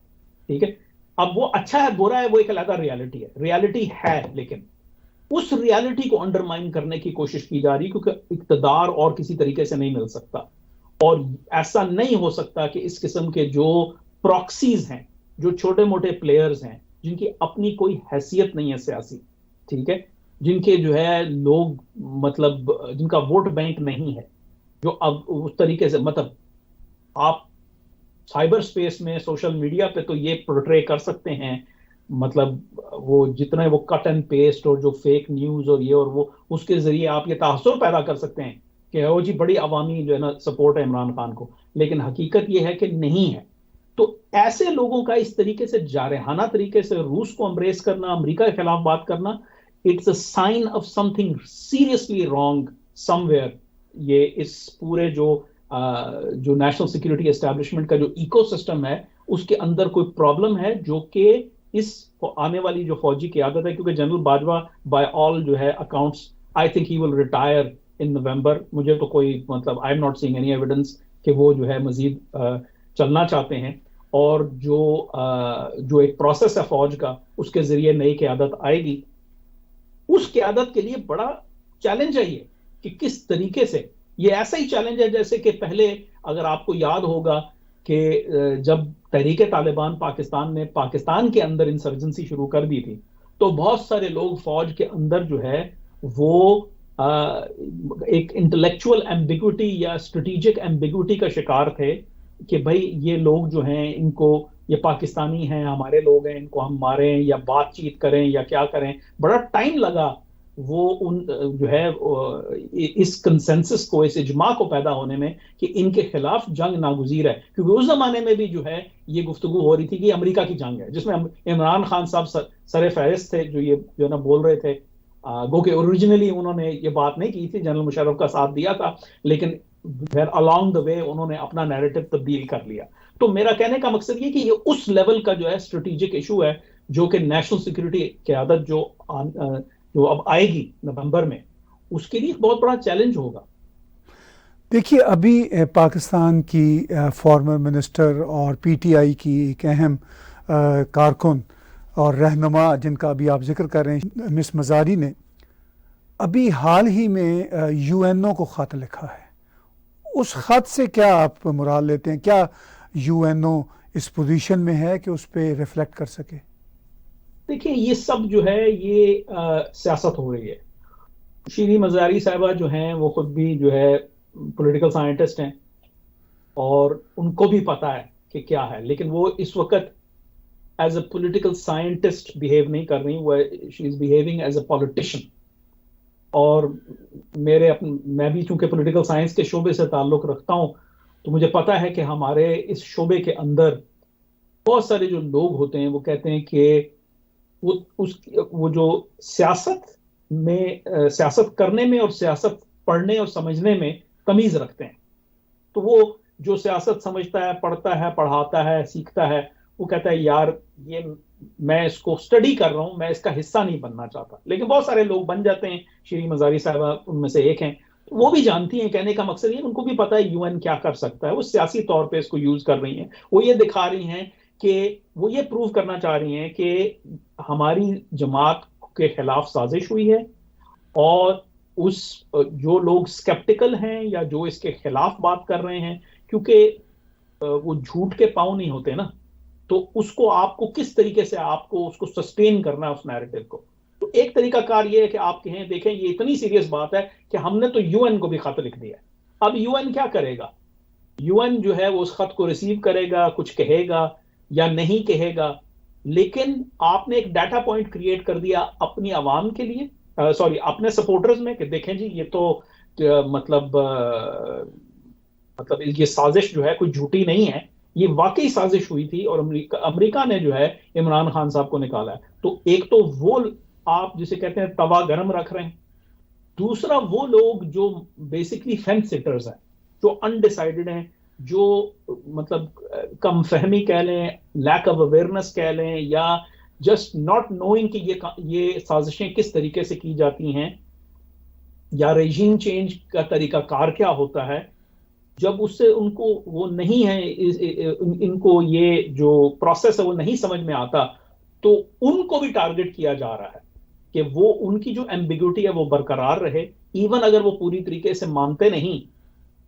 ٹھیک ہے. اب وہ اچھا ہے برا ہے وہ ایک علیحدہ ریالٹی ہے, ریالٹی ہے, لیکن اس ریالٹی کو انڈرمائن کرنے کی کوشش کی جا رہی کیونکہ اقتدار اور کسی طریقے سے نہیں مل سکتا, اور ایسا نہیں ہو سکتا کہ اس قسم کے جو پراکسیز ہیں, جو چھوٹے موٹے پلیئرز ہیں جن کی اپنی کوئی حیثیت نہیں ہے سیاسی, ٹھیک ہے, جن کے جو ہے لوگ مطلب جن کا ووٹ بینک نہیں ہے, جو اب اس طریقے سے مطلب آپ سائبر سپیس میں سوشل میڈیا پہ تو یہ پورٹرے کر سکتے ہیں, مطلب وہ جتنے وہ کٹ اینڈ پیسٹ اور جو فیک نیوز اور یہ اور وہ, اس کے ذریعے آپ یہ تاثر پیدا کر سکتے ہیں کہ او جی بڑی عوامی جو ہے نا سپورٹ ہے عمران خان کو, لیکن حقیقت یہ ہے کہ نہیں ہے. تو ایسے لوگوں کا اس طریقے سے جارحانہ طریقے سے روس کو امبریس کرنا, امریکہ کے خلاف بات کرنا, it's a sign of something seriously wrong somewhere. یہ اس پورے جو نیشنل سیکورٹی اسٹیبلشمنٹ کا جو ایکو سسٹم ہے اس کے اندر کوئی پرابلم ہے, جو کہ اس آنے والی جو فوجی قیادت ہے, کیونکہ جنرل باجوہ بائی آل جو ہے accounts I think he will retire in November. مجھے تو کوئی مطلب I am not seeing any evidence کہ وہ جو ہے مزید چلنا چاہتے ہیں, اور جو ایک پروسیس ہے فوج کا اس کے ذریعے نئی قیادت آئے گی. اس قیادت کے لیے بڑا چیلنج ہے یہ کہ کس طریقے سے, یہ ایسا ہی چیلنج ہے جیسے کہ پہلے اگر آپ کو یاد ہوگا کہ جب تحریک طالبان پاکستان نے پاکستان کے اندر انسرجنسی شروع کر دی تھی تو بہت سارے لوگ فوج کے اندر جو ہے وہ ایک انٹلیکچوئل ایمبیگوٹی یا اسٹریٹجک ایمبیگوٹی کا شکار تھے کہ بھائی یہ لوگ جو ہیں ان کو یہ پاکستانی ہیں ہمارے لوگ ہیں ان کو ہم ماریں یا بات چیت کریں یا کیا کریں. بڑا ٹائم لگا وہ ان جو ہے اس کنسنسس کو اس اجماع کو پیدا ہونے میں کہ ان کے خلاف جنگ ناگزیر ہے, کیونکہ اس زمانے میں بھی جو ہے یہ گفتگو ہو رہی تھی کہ امریکہ کی جنگ ہے جس میں عمران خان صاحب سر فہرست تھے جو یہ جو نا بول رہے تھے. گو کہ اوریجنلی انہوں نے یہ بات نہیں کی تھی, جنرل مشرف کا ساتھ دیا تھا, لیکن along the way انہوں نے اپنا نیریٹو تبدیل کر لیا. تو میرا کہنے کا مقصد یہ کہ یہ اس لیول کا جو ہے اسٹریٹجک ایشو ہے جو کہ نیشنل سیکورٹی قیادت جو اب آئے گی نومبر میں, اس کے لیے بہت بڑا چیلنج ہوگا. دیکھیے ابھی پاکستان کی فارمر منسٹر اور پی ٹی آئی کی ایک اہم کارکن اور رہنما جن کا ابھی آپ ذکر کر رہے ہیں مس مزاری نے ابھی حال ہی میں یو این او کو خط لکھا ہے. اس خط سے کیا آپ مراد لیتے ہیں؟ کیا یو این او اس پوزیشن میں ہے کہ اس پہ ریفلیکٹ کر سکے؟ دیکھیں یہ سب جو ہے یہ سیاست ہو رہی ہے. شیریں مزاری صاحبہ جو ہیں وہ خود بھی جو ہے پولیٹیکل سائنٹسٹ ہیں اور ان کو بھی پتا ہے کہ کیا ہے, لیکن وہ اس وقت as a political scientist behave نہیں کر رہی, وہ she is behaving as a politician. اور میں بھی چونکہ پولیٹیکل سائنس کے شعبے سے تعلق رکھتا ہوں تو مجھے پتا ہے کہ ہمارے اس شعبے کے اندر بہت سارے جو لوگ ہوتے ہیں وہ کہتے ہیں کہ وہ جو سیاست کرنے میں اور سیاست پڑھنے اور سمجھنے میں تمیز رکھتے ہیں. تو وہ جو سیاست سمجھتا ہے, پڑھتا ہے, پڑھاتا ہے, سیکھتا ہے, وہ کہتا ہے یار یہ میں اس کو اسٹڈی کر رہا ہوں, میں اس کا حصہ نہیں بننا چاہتا. لیکن بہت سارے لوگ بن جاتے ہیں, شیریں مزاری صاحبہ ان میں سے ایک ہیں. وہ بھی جانتی ہیں, کہنے کا مقصد یہ ان کو بھی پتا ہے یو این کیا کر سکتا ہے. وہ سیاسی طور پہ اس کو یوز کر رہی ہیں. وہ یہ دکھا رہی ہیں کہ وہ یہ پروو کرنا چاہ رہی ہیں کہ ہماری جماعت کے خلاف سازش ہوئی ہے, اور اس جو لوگ سکیپٹیکل ہیں یا جو اس کے خلاف بات کر رہے ہیں, کیونکہ وہ جھوٹ کے پاؤں نہیں ہوتے نا, تو اس کو آپ کو کس طریقے سے آپ کو اس کو سسٹین کرنا ہے اس نیریٹو کو. تو ایک طریقہ کار یہ ہے کہ آپ کہیں دیکھیں یہ اتنی سیریس بات ہے کہ ہم نے تو یو این کو بھی خط لکھ دیا ہے. اب یو این کیا کرے گا؟ یو این جو ہے وہ اس خط کو ریسیو کرے گا, کچھ کہے گا یا نہیں کہے گا, لیکن آپ نے ایک ڈیٹا پوائنٹ کریٹ کر دیا اپنی عوام کے لیے, اپنے سپورٹرز میں, کہ دیکھیں جی یہ تو مطلب یہ سازش جو ہے کوئی جھوٹی نہیں ہے, یہ واقعی سازش ہوئی تھی اور امریکہ نے جو ہے عمران خان صاحب کو نکالا ہے. تو ایک تو وہ آپ جسے کہتے ہیں توا گرم رکھ رہے ہیں, دوسرا وہ لوگ جو بیسکلی فینس سیٹرز ہیں, جو انڈیسائیڈڈ ہیں, جو مطلب کم فہمی کہہ لیں, لیک آف اویئرنس کہہ لیں, یا جسٹ ناٹ نوئنگ کہ یہ سازشیں کس طریقے سے کی جاتی ہیں یا ریجیم چینج کا طریقہ کار کیا ہوتا ہے, جب اس سے ان کو وہ نہیں ہے, ان کو یہ جو پروسیس ہے وہ نہیں سمجھ میں آتا, تو ان کو بھی ٹارگٹ کیا جا رہا ہے کہ وہ ان کی جو ایمبیگوٹی ہے وہ برقرار رہے. ایون اگر وہ پوری طریقے سے مانتے نہیں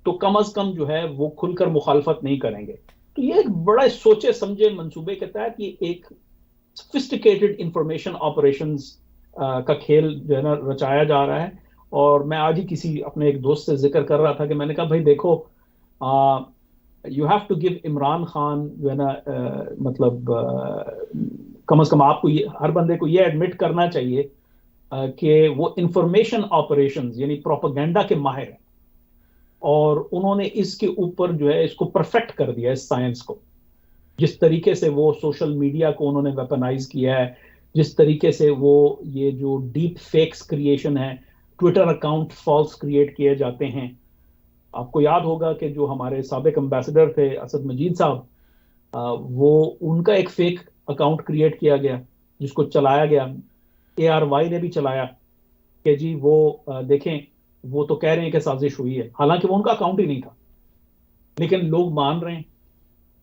تو کم از کم جو ہے وہ کھل کر مخالفت نہیں کریں گے. تو یہ ایک بڑا سوچے سمجھے منصوبے کے تحت یہ ایک سفسٹیکیٹڈ انفارمیشن آپریشنز کا کھیل جو ہے نا رچایا جا رہا ہے. اور میں آج ہی کسی اپنے ایک دوست سے ذکر کر رہا تھا کہ میں نے کہا بھائی دیکھو you have to give Imran Khan جو ہے نا مطلب کم از کم آپ کو ہر بندے کو یہ ایڈمٹ کرنا چاہیے کہ وہ انفارمیشن آپریشنز یعنی پروپیگنڈا کے ماہر ہیں, اور انہوں نے اس کے اوپر جو ہے اس کو پرفیکٹ کر دیا اس سائنس کو. جس طریقے سے وہ سوشل میڈیا کو انہوں نے ویپنائز کیا ہے, جس طریقے سے وہ یہ جو ڈیپ فیکس کریشن ہے, ٹویٹر اکاؤنٹ فالس کریٹ کیے جاتے ہیں. آپ کو یاد ہوگا کہ جو ہمارے سابق امبیسڈر تھے اسد مجید صاحب, وہ ان کا ایک فیک اکاؤنٹ کریٹ کیا گیا جس کو چلایا گیا, ARY نے بھی چلایا کہ جی وہ دیکھیں وہ تو کہہ رہے ہیں کہ سازش ہوئی ہے, حالانکہ وہ ان کا اکاؤنٹ ہی نہیں تھا, لیکن لوگ مان رہے ہیں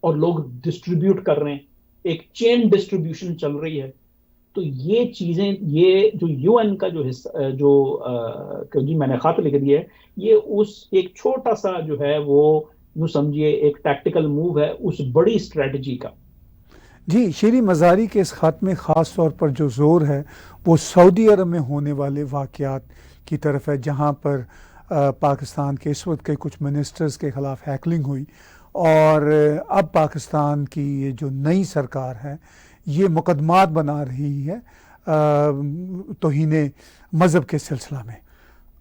اور لوگ ڈسٹریبیوٹ کر رہے ہیں, ایک چین ڈسٹریبیوشن چل رہی ہے. تو یہ چیزیں, یہ جو یو این کا جو حصہ جو جی میں نے خط لکھ دیا ہے, یہ اس ایک چھوٹا سا جو ہے وہ یوں سمجھیے ایک ٹیکٹیکل موو ہے اس بڑی اسٹریٹجی کا. جی, شیریں مزاری کے اس خط میں خاص طور پر جو زور ہے وہ سعودی عرب میں ہونے والے واقعات کی طرف ہے، جہاں پر پاکستان کے اس وقت کے کچھ منسٹرز کے خلاف ہیکلنگ ہوئی، اور اب پاکستان کی یہ جو نئی سرکار ہے یہ مقدمات بنا رہی ہے توہین مذہب کے سلسلہ میں۔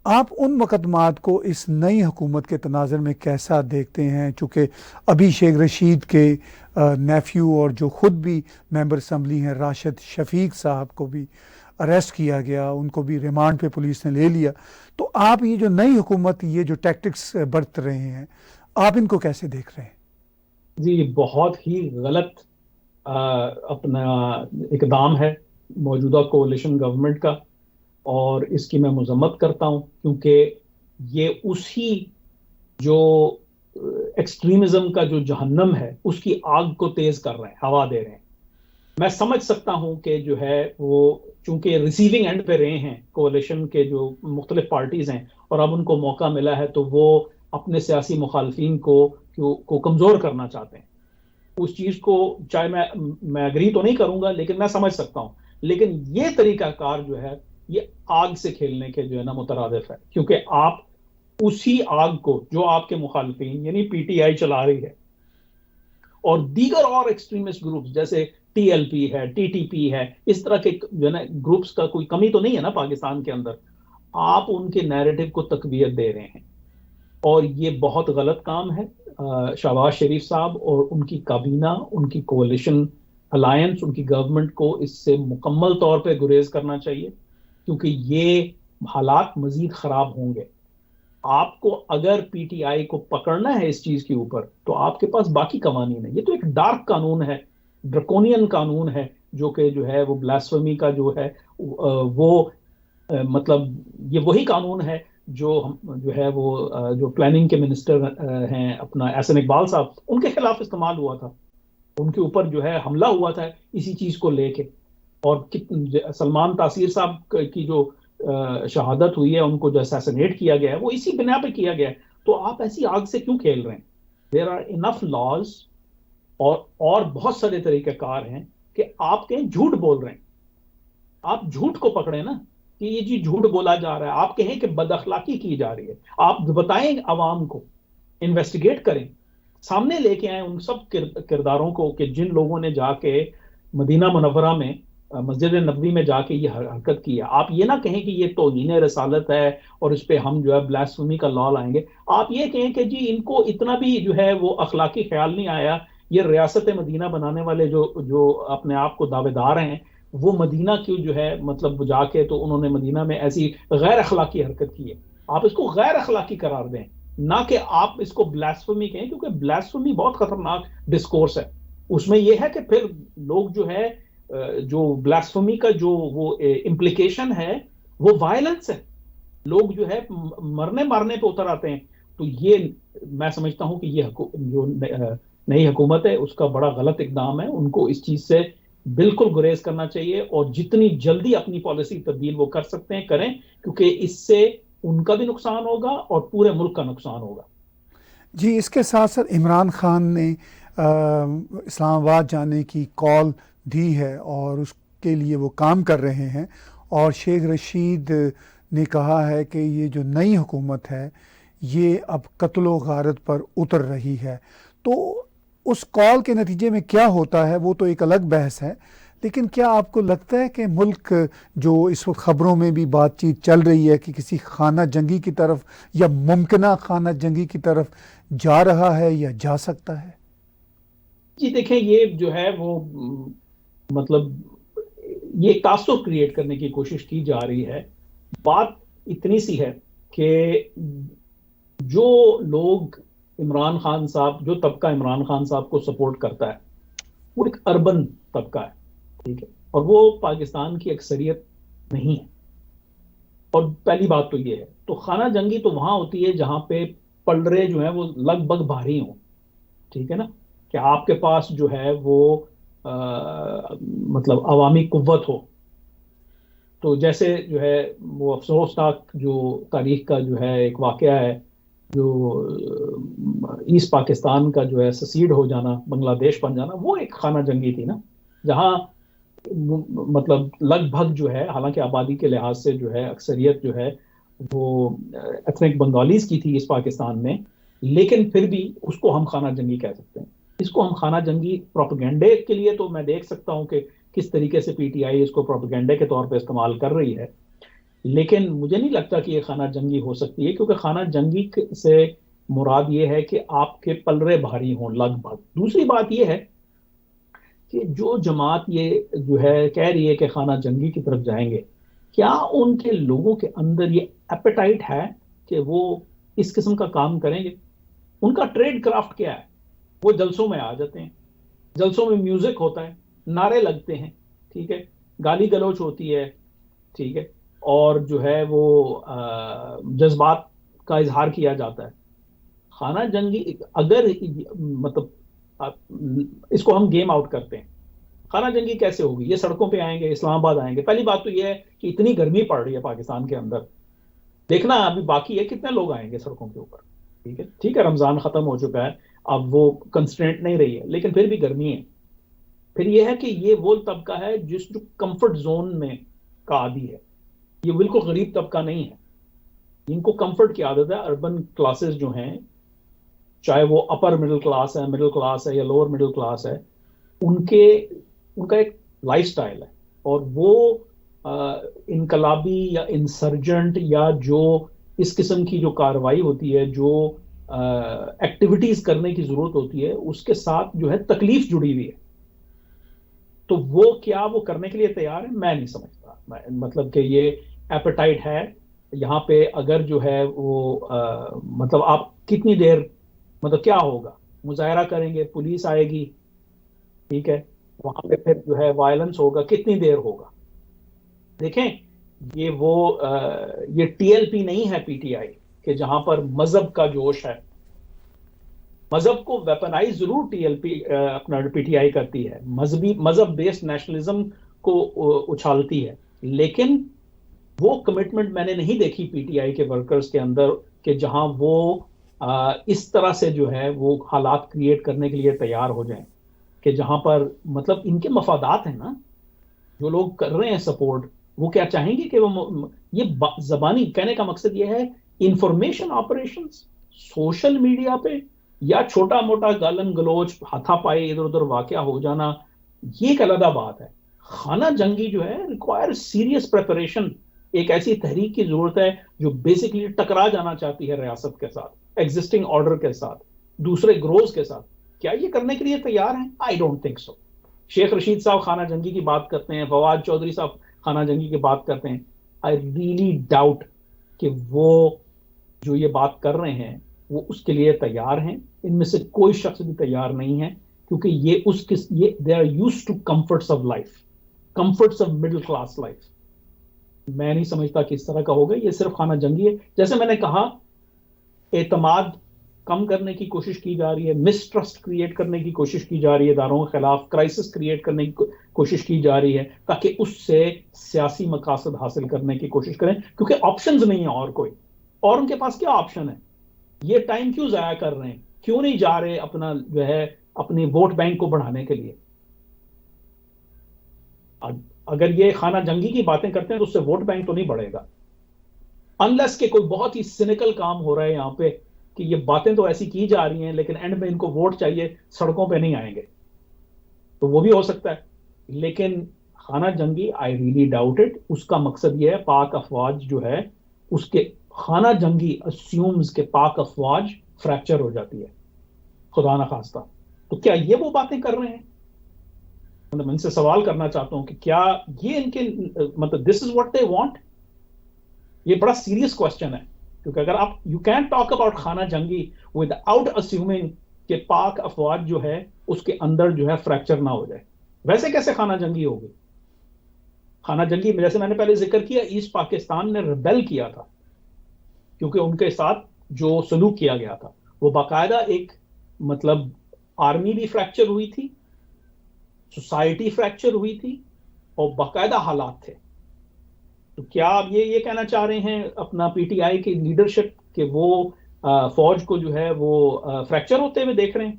آپ ان مقدمات کو اس نئی حکومت کے تناظر میں کیسا دیکھتے ہیں؟ چونکہ ابھی شیخ رشید کے نیفیو اور جو خود بھی ممبر اسمبلی ہیں راشد شفیق صاحب کو بھی اریسٹ کیا گیا، ان کو بھی ریمانڈ پہ پولیس نے لے لیا، تو آپ یہ جو نئی حکومت یہ جو ٹیکٹکس برت رہے ہیں آپ ان کو کیسے دیکھ رہے ہیں؟ جی بہت ہی غلط اپنا اقدام ہے موجودہ کولیشن گورنمنٹ کا، اور اس کی میں مذمت کرتا ہوں، کیونکہ یہ اسی جو ایکسٹریمزم کا جو جہنم ہے اس کی آگ کو تیز کر رہے ہیں، ہوا دے رہے ہیں۔ میں سمجھ سکتا ہوں کہ جو ہے وہ چونکہ ریسیونگ اینڈ پہ رہے ہیں کولیشن کے جو مختلف پارٹیز ہیں، اور اب ان کو موقع ملا ہے تو وہ اپنے سیاسی مخالفین کو کمزور کرنا چاہتے ہیں۔ اس چیز کو چاہے میں اگری تو نہیں کروں گا، لیکن میں سمجھ سکتا ہوں، لیکن یہ طریقہ کار جو ہے یہ آگ سے کھیلنے کے جو ہے نا مترادف ہے، کیونکہ آپ اسی آگ کو جو آپ کے مخالفین یعنی پی ٹی آئی چلا رہی ہے اور دیگر اور ایکسٹریمسٹ گروپس جیسے ٹی ایل پی ہے، ٹی ٹی پی ہے، اس طرح کے جو ہے نا گروپس کا کوئی کمی تو نہیں ہے نا پاکستان کے اندر، آپ ان کے نیریٹو کو تقویت دے رہے ہیں، اور یہ بہت غلط کام ہے۔ شہباز شریف صاحب اور ان کی کابینہ، ان کی کولیشن الائنس، ان کی گورنمنٹ کو اس سے مکمل طور پہ گریز کرنا چاہیے، کیونکہ یہ حالات مزید خراب ہوں گے۔ آپ کو اگر پی ٹی آئی کو پکڑنا ہے اس چیز کے اوپر تو آپ کے پاس باقی قوانین ہے۔ یہ تو ایک ڈارک قانون ہے، ڈرکونین قانون ہے، جو کہ جو ہے وہ بلاسفیمی کا جو ہے وہ مطلب یہ وہی قانون ہے جو ہے وہ جو پلاننگ کے منسٹر ہیں اپنا احسن اقبال صاحب، ان کے خلاف استعمال ہوا تھا، ان کے اوپر جو ہے حملہ ہوا تھا اسی چیز کو لے کے، اور سلمان تاثیر صاحب کی جو شہادت ہوئی ہے، ان کو جو اسیسنیٹ کیا گیا ہے وہ اسی بنا پہ کیا گیا ہے۔ تو آپ ایسی آگ سے کیوں کھیل رہے ہیں؟ دیر آر انف لاز اور بہت سارے طریقہ کار ہیں کہ آپ کہیں جھوٹ بول رہے ہیں، آپ جھوٹ کو پکڑیں نا کہ یہ جی جھوٹ بولا جا رہا ہے، آپ کہیں کہ بد اخلاقی کی جا رہی ہے، آپ بتائیں عوام کو، انویسٹیگیٹ کریں، سامنے لے کے آئیں ان سب کرداروں کو کہ جن لوگوں نے جا کے مدینہ منورہ میں مسجد نبوی میں جا کے یہ حرکت کی ہے۔ آپ یہ نہ کہیں کہ یہ توہین رسالت ہے اور اس پہ ہم جو ہے بلاسفیمی کا لا لائیں گے، آپ یہ کہیں کہ جی ان کو اتنا بھی جو ہے وہ اخلاقی خیال نہیں آیا، یہ ریاست مدینہ بنانے والے جو اپنے آپ کو دعوے دار ہیں، وہ مدینہ کیوں جو ہے مطلب جا کے تو انہوں نے مدینہ میں ایسی غیر اخلاقی حرکت کی ہے۔ آپ اس کو غیر اخلاقی قرار دیں، نہ کہ آپ اس کو بلاسفیمی کہیں، کیونکہ بلاسفیمی بہت خطرناک ڈسکورس ہے۔ اس میں یہ ہے کہ پھر لوگ جو ہے جو بلاسفیمی کا جو وہ امپلیکیشن ہے وہ وائلنس ہے، لوگ جو ہے مرنے مارنے پہ اتر آتے ہیں۔ تو یہ میں سمجھتا ہوں کہ یہ جو نئی حکومت ہے اس کا بڑا غلط اقدام ہے، ان کو اس چیز سے بالکل گریز کرنا چاہیے، اور جتنی جلدی اپنی پالیسی تبدیل وہ کر سکتے ہیں کریں، کیونکہ اس سے ان کا بھی نقصان ہوگا اور پورے ملک کا نقصان ہوگا۔ جی، اس کے ساتھ ساتھ عمران خان نے اسلام آباد جانے کی کال دی ہے اور اس کے لیے وہ کام کر رہے ہیں، اور شیخ رشید نے کہا ہے کہ یہ جو نئی حکومت ہے یہ اب قتل و غارت پر اتر رہی ہے۔ تو اس کال کے نتیجے میں کیا ہوتا ہے وہ تو ایک الگ بحث ہے، لیکن کیا آپ کو لگتا ہے کہ ملک جو اس وقت خبروں میں بھی بات چیت چل رہی ہے کہ کسی خانہ جنگی کی طرف یا ممکنہ خانہ جنگی کی طرف جا رہا ہے یا جا سکتا ہے؟ جی دیکھیں، یہ جو ہے وہ مطلب یہ تعصب کریٹ کرنے کی کوشش کی جا رہی ہے۔ بات اتنی سی ہے کہ جو لوگ عمران خان صاحب، جو طبقہ عمران خان صاحب کو سپورٹ کرتا ہے وہ ایک اربن طبقہ ہے، ٹھیک ہے، اور وہ پاکستان کی اکثریت نہیں ہے۔ اور پہلی بات تو یہ ہے، تو خانہ جنگی تو وہاں ہوتی ہے جہاں پہ پلڑے جو ہیں وہ لگ بھگ بھاری ہوں، ٹھیک ہے نا، کہ آپ کے پاس جو ہے وہ مطلب عوامی قوت ہو۔ تو جیسے جو ہے وہ افسوسناک جو تاریخ کا جو ہے ایک واقعہ ہے، جو ایسٹ پاکستان کا جو ہے سسیڈ ہو جانا، بنگلہ دیش بن جانا، وہ ایک خانہ جنگی تھی نا، جہاں مطلب لگ بھگ جو ہے، حالانکہ آبادی کے لحاظ سے جو ہے اکثریت جو ہے وہ ایتھنک بنگالیز کی تھی اس پاکستان میں، لیکن پھر بھی اس کو ہم خانہ جنگی کہہ سکتے ہیں. اس کو ہم خانہ جنگی پروپیگنڈے کے لیے تو میں دیکھ سکتا ہوں کہ کس طریقے سے پی ٹی آئی اس کو پروپیگنڈے کے طور پہ استعمال کر رہی ہے، لیکن مجھے نہیں لگتا کہ یہ خانہ جنگی ہو سکتی ہے، کیونکہ خانہ جنگی سے مراد یہ ہے کہ آپ کے پلرے بھاری ہوں لگ بھگ. دوسری بات یہ ہے کہ جو جماعت یہ جو ہے کہہ رہی ہے کہ خانہ جنگی کی طرف جائیں گے، کیا ان کے لوگوں کے اندر یہ ایپیٹائٹ ہے کہ وہ اس قسم کا کام کریں گے؟ ان کا ٹریڈ کرافٹ کیا ہے؟ وہ جلسوں میں آ جاتے ہیں، جلسوں میں میوزک ہوتا ہے، نعرے لگتے ہیں، ٹھیک ہے، گالی گلوچ ہوتی ہے، ٹھیک ہے، اور جو ہے وہ جذبات کا اظہار کیا جاتا ہے. خانہ جنگی اگر مطلب اس کو ہم گیم آؤٹ کرتے ہیں، خانہ جنگی کیسے ہوگی؟ یہ سڑکوں پہ آئیں گے، اسلام آباد آئیں گے. پہلی بات تو یہ ہے کہ اتنی گرمی پڑ رہی ہے پاکستان کے اندر، دیکھنا ابھی باقی ہے کتنے لوگ آئیں گے سڑکوں کے اوپر. ٹھیک ہے رمضان ختم ہو چکا ہے، اب وہ کنسٹرینٹ نہیں رہی ہے، لیکن پھر بھی گرمی ہے. پھر یہ ہے کہ یہ وہ طبقہ ہے جو کمفرٹ زون میں کا عادی ہے، یہ بالکل غریب طبقہ نہیں ہے. ان کو کمفرٹ کی عادت ہے. اربن کلاسز جو ہیں، چاہے وہ اپر مڈل کلاس ہے، مڈل کلاس ہے یا لوور مڈل کلاس ہے، ان کا ایک لائف سٹائل ہے، اور وہ انقلابی یا انسرجنٹ یا جو اس قسم کی جو کاروائی ہوتی ہے، جو ایکٹیویٹیز کرنے کی ضرورت ہوتی ہے، اس کے ساتھ جو ہے تکلیف جڑی ہوئی ہے. تو وہ کیا وہ کرنے کے لیے تیار ہے؟ میں نہیں سمجھتا. مطلب کہ یہ ایپیٹائٹ ہے یہاں پہ. اگر جو ہے وہ مطلب آپ کتنی دیر، مطلب کیا ہوگا؟ مظاہرہ کریں گے، پولیس آئے گی، ٹھیک ہے، وہاں پہ پھر جو ہے وائلنس ہوگا، کتنی دیر ہوگا؟ دیکھیں یہ ٹی ایل پی نہیں ہے پی ٹی آئی کہ جہاں پر مذہب کا جوش ہے. مذہب کو ویپنائز ضرور ٹی ایل پی اپنا پی ٹی آئی کرتی ہے، مذہب بیسڈ نیشنلزم کو اچھالتی ہے، لیکن وہ کمٹمنٹ میں نے نہیں دیکھی پی ٹی آئی کے ورکرز کے اندر کہ جہاں وہ اس طرح سے جو ہے وہ حالات کریٹ کرنے کے لیے تیار ہو جائیں کہ جہاں پر مطلب ان کے مفادات ہیں نا، جو لوگ کر رہے ہیں سپورٹ، وہ کیا چاہیں گے کہ وہ یہ زبانی کہنے کا مقصد یہ ہے انفارمیشن آپریشنز سوشل میڈیا پہ یا چھوٹا موٹا گالن گلوچ ہاتھا پائے ادھر ادھر واقعہ ہو جانا، یہ ایک علیحدہ بات ہے. خانہ جنگی جو ہے ریکوائر سیریس پریپریشن. ایک ایسی تحریک کی ضرورت ہے جو بیسکلی ٹکرا جانا چاہتی ہے ریاست کے ساتھ، ایگزسٹنگ آرڈر کے ساتھ، دوسرے گروز کے ساتھ. کیا یہ کرنے کے لیے تیار ہیں؟ I don't think so. Sheikh Rashid صاحب خانہ جنگی کی بات کرتے ہیں، فواد چودھری صاحب خانہ جنگی کی بات کرتے ہیں. آئی ریئلی ڈاؤٹ کہ وہ جو یہ بات کر رہے ہیں وہ اس کے لیے تیار ہیں. ان میں سے کوئی شخص بھی تیار نہیں ہے، کیونکہ یہ they are used to comforts of life, comforts of middle class life. میں نہیں سمجھتا کہ اس طرح کا ہوگا. یہ صرف خانہ جنگی ہے. جیسے میں نے کہا، اعتماد کم کرنے کی کوشش کی جا رہی ہے، مسٹرسٹ کریٹ کرنے کی کوشش کی جا رہی ہے اداروں کے خلاف، کرائسس کریٹ کرنے کی کوشش کی جا رہی ہے تاکہ اس سے سیاسی مقاصد حاصل کرنے کی کوشش کریں، کیونکہ آپشنز نہیں ہیں اور کوئی. اور ان کے پاس کیا آپشن ہے؟ یہ ٹائم کیوں ضائع کر رہے ہیں؟ کیوں نہیں جا رہے اپنا جو ہے اپنی ووٹ بینک کو بڑھانے کے لیے؟ اگر یہ خانہ جنگی کی باتیں کرتے ہیں تو اس سے ووٹ بینک تو نہیں بڑھے گا، انلیس کہ کوئی بہت ہی سینیکل کام ہو رہا ہے یہاں پہ کہ یہ باتیں تو ایسی کی جا رہی ہیں لیکن اینڈ میں ان کو ووٹ چاہیے، سڑکوں پہ نہیں آئیں گے، تو وہ بھی ہو سکتا ہے. لیکن خانہ جنگی آئی ریلی ڈاؤٹ اٹ. اس کا مقصد یہ ہے پاک افواج جو ہے اس کے خانہ جنگی اسیومز کے پاک افواج فریکچر ہو جاتی ہے، خدا نخواستہ. تو کیا یہ وہ باتیں کر رہے ہیں؟ میں ان سے سوال کرنا چاہتا ہوں کہ کیا یہ ان کے مطلب دس از واٹ دے وانٹ؟ یہ بڑا سیریس کوسچن ہے، کیونکہ اگر آپ یو کین ٹاک اباؤٹ خانہ جنگی ود آؤٹ اسیومنگ کہ پاک افواج جو ہے اس کے اندر جو ہے فریکچر نہ ہو جائے. ویسے کیسے خانہ جنگی ہوگی؟ خانہ جنگی جیسے میں نے پہلے ذکر کیا، ایسٹ پاکستان نے ریبیل کیا تھا کیونکہ ان کے ساتھ جو سلوک کیا گیا تھا وہ باقاعدہ ایک مطلب آرمی بھی فریکچر ہوئی تھی، سوسائٹی فریکچر ہوئی تھی، اور باقاعدہ حالات تھے. تو کیا آپ یہ کہنا چاہ رہے ہیں اپنا پی ٹی آئی کی لیڈرشپ کہ وہ فوج کو جو ہے وہ فریکچر ہوتے ہوئے دیکھ رہے ہیں؟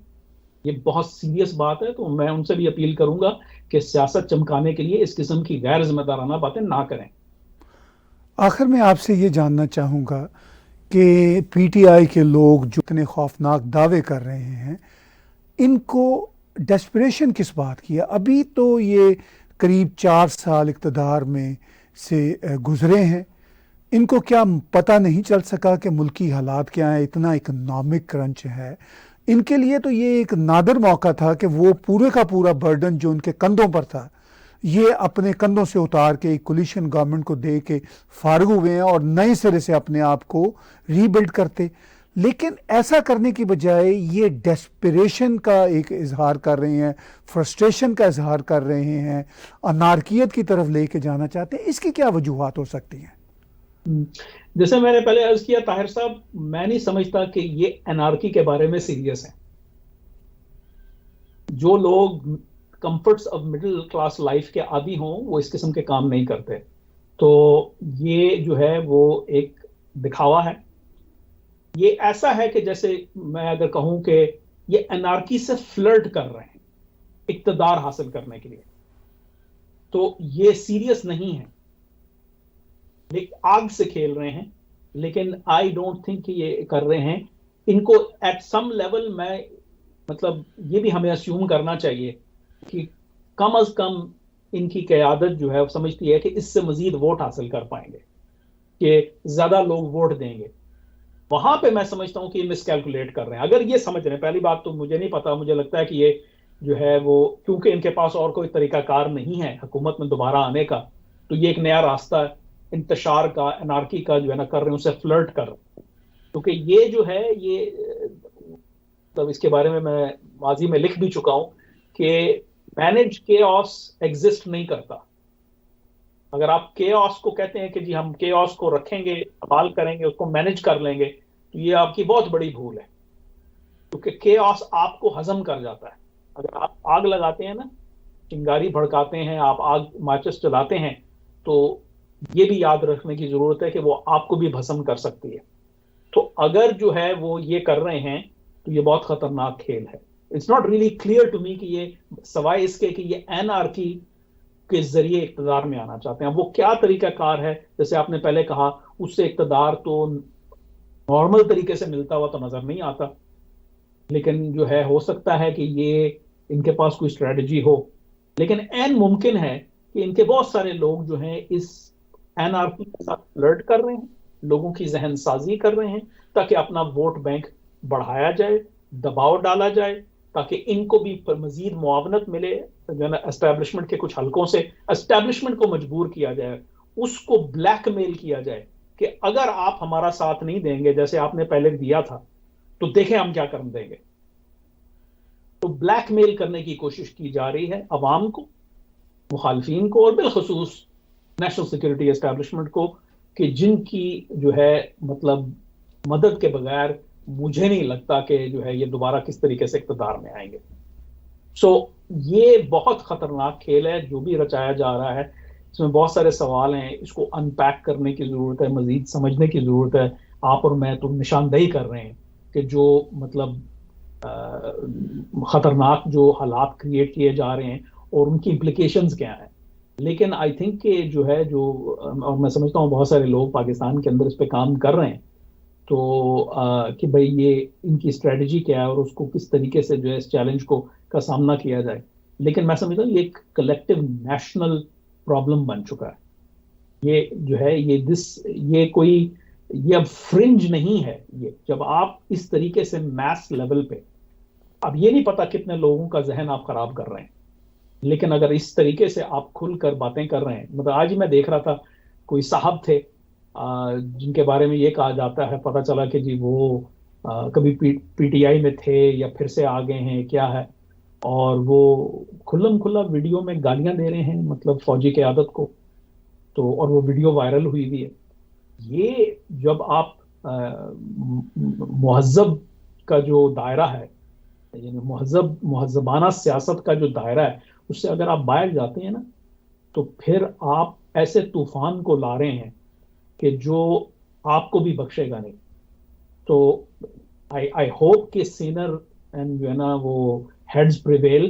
یہ بہت سیریس بات ہے. تو میں ان سے بھی اپیل کروں گا کہ سیاست چمکانے کے لیے اس قسم کی غیر ذمہ دارانہ باتیں نہ کریں. آخر میں آپ سے یہ جاننا چاہوں گا کہ پی ٹی آئی کے لوگ جو اتنے خوفناک دعوے کر رہے ہیں، ان کو ڈیسپریشن کس بات کی ہے؟ ابھی تو یہ قریب 4 سال اقتدار میں سے گزرے ہیں، ان کو کیا پتہ نہیں چل سکا کہ ملکی حالات کیا ہیں؟ اتنا اکنامک کرنچ ہے، ان کے لیے تو یہ ایک نادر موقع تھا کہ وہ پورے کا پورا برڈن جو ان کے کندھوں پر تھا یہ اپنے کندھوں سے اتار کے ایک کولیشن گورنمنٹ کو دے کے فارغ ہوئے ہیں اور نئے سرے سے اپنے آپ کو ری بلڈ کرتے، لیکن ایسا کرنے کی بجائے یہ ڈیسپریشن کا ایک اظہار کر رہے ہیں، فرسٹریشن کا اظہار کر رہے ہیں، انارکیت کی طرف لے کے جانا چاہتے ہیں۔ اس کی کیا وجوہات ہو سکتی ہیں؟ جیسے میں نے پہلے عرض کیا طاہر صاحب، میں نہیں سمجھتا کہ یہ انارکی کے بارے میں سیریس ہیں۔ جو لوگ comforts of middle class life کے عادی ہوں وہ اس قسم کے کام نہیں کرتے۔ تو یہ جو ہے وہ ایک دکھاوا ہے۔ یہ ایسا ہے کہ جیسے میں اگر کہوں کہ یہ انارکی سے فلرٹ کر رہے ہیں اقتدار حاصل کرنے کے لیے، تو یہ سیریس نہیں ہے، آگ سے کھیل رہے ہیں، لیکن آئی ڈونٹ تھنک کہ یہ کر رہے ہیں۔ ان کو ایٹ سم لیول میں مطلب یہ بھی ہمیں اسیوم کرنا چاہیے کہ کم از کم ان کی قیادت جو ہے وہ سمجھتی ہے کہ اس سے مزید ووٹ حاصل کر پائیں گے، کہ زیادہ لوگ ووٹ دیں گے۔ وہاں پہ میں سمجھتا ہوں کہ یہ مس کیلکولیٹ کر رہے ہیں۔ اگر یہ سمجھ رہے ہیں، پہلی بات تو مجھے نہیں پتا، مجھے لگتا ہے کہ یہ جو ہے وہ کیونکہ ان کے پاس اور کوئی طریقہ کار نہیں ہے حکومت میں دوبارہ آنے کا، تو یہ ایک نیا راستہ انتشار کا، انارکی کا جو ہے نا کر رہے ہیں، اسے فلرٹ کر رہے ہیں۔ کیونکہ یہ جو ہے یہ مطلب اس کے بارے میں ماضی میں لکھ بھی چکا ہوں کہ مینج کیوس ایگزسٹ نہیں کرتا۔ اگر آپ کیوس کو کہتے ہیں کہ جی ہم کیوس کو رکھیں گے، ابال کریں گے، اس کو مینج کر لیں گے، تو یہ آپ کی بہت بڑی بھول ہے، کیونکہ کیوس آپ کو ہضم کر جاتا ہے۔ اگر آپ آگ لگاتے ہیں نا، چنگاری بھڑکاتے ہیں، آپ آگ ماچس چلاتے ہیں، تو یہ بھی یاد رکھنے کی ضرورت ہے کہ وہ آپ کو بھی بھسم کر سکتی ہے۔ تو اگر جو ہے وہ یہ کر رہے ہیں تو یہ بہت خطرناک کھیل ہے۔ It's not really clear to me کہ یہ سوائے اس کے کہ یہ انارکی کے ذریعے اقتدار میں آنا چاہتے ہیں۔ وہ کیا طریقہ کار ہے، جیسے آپ نے پہلے کہا، اس سے اقتدار تو نارمل طریقے سے ملتا ہوا تو نظر نہیں آتا، لیکن جو ہے ہو سکتا ہے کہ یہ ان کے پاس کوئی اسٹریٹجی ہو، لیکن این ممکن ہے کہ ان کے بہت سارے لوگ جو ہیں اس انارکی کے ساتھ فلرٹ کر رہے ہیں، لوگوں کی ذہن سازی کر رہے ہیں تاکہ اپنا ووٹ بینک بڑھایا جائے، دباؤ ڈالا جائے، تاکہ ان کو بھی مزید معاونت ملے جو ہے نا اسٹیبلشمنٹ کے کچھ حلقوں سے۔ اسٹیبلشمنٹ کو مجبور کیا جائے، اس کو بلیک میل کیا جائے کہ اگر آپ ہمارا ساتھ نہیں دیں گے جیسے آپ نے پہلے دیا تھا تو دیکھیں ہم کیا کرنے دیں گے۔ تو بلیک میل کرنے کی کوشش کی جا رہی ہے عوام کو، مخالفین کو، اور بالخصوص نیشنل سیکورٹی اسٹیبلشمنٹ کو، کہ جن کی جو ہے مطلب مدد کے بغیر مجھے نہیں لگتا کہ جو ہے یہ دوبارہ کس طریقے سے اقتدار میں آئیں گے۔ سو یہ بہت خطرناک کھیل ہے جو بھی رچایا جا رہا ہے، اس میں بہت سارے سوال ہیں، اس کو ان پیک کرنے کی ضرورت ہے، مزید سمجھنے کی ضرورت ہے۔ آپ اور میں تو نشاندہی کر رہے ہیں کہ جو مطلب خطرناک جو حالات کریٹ کیے جا رہے ہیں اور ان کی امپلیکیشنز کیا ہیں، لیکن آئی تھنک کہ جو ہے اور میں سمجھتا ہوں بہت سارے لوگ پاکستان کے اندر اس پہ کام کر رہے ہیں، تو کہ بھئی یہ ان کی اسٹریٹجی کیا ہے اور اس کو کس طریقے سے جو ہے اس چیلنج کا سامنا کیا جائے۔ لیکن میں سمجھتا ہوں یہ ایک کلیکٹیو نیشنل پرابلم بن چکا ہے۔ یہ جو ہے یہ اب فرنج نہیں ہے۔ یہ جب آپ اس طریقے سے میس لیول پہ، اب یہ نہیں پتا کتنے لوگوں کا ذہن آپ خراب کر رہے ہیں، لیکن اگر اس طریقے سے آپ کھل کر باتیں کر رہے ہیں، مطلب آج ہی میں دیکھ رہا تھا کوئی صاحب تھے جن کے بارے میں یہ کہا جاتا ہے، پتہ چلا کہ جی وہ کبھی پی ٹی آئی میں تھے یا پھر سے آ گئے ہیں کیا ہے، اور وہ کھلم کھلا ویڈیو میں گالیاں دے رہے ہیں مطلب فوجی قیادت کو، تو اور وہ ویڈیو وائرل ہوئی بھی ہے۔ یہ جب آپ مہذب کا جو دائرہ ہے، یعنی مہذبانہ سیاست کا جو دائرہ ہے، اس سے اگر آپ باہر جاتے ہیں نا، تو پھر آپ ایسے طوفان کو لا رہے ہیں کہ جو آپ کو بھی بخشے گا نہیں۔ تو آئی ہوپ کہ سینر اینڈ جو ہے نا وہ ہیڈز پریویل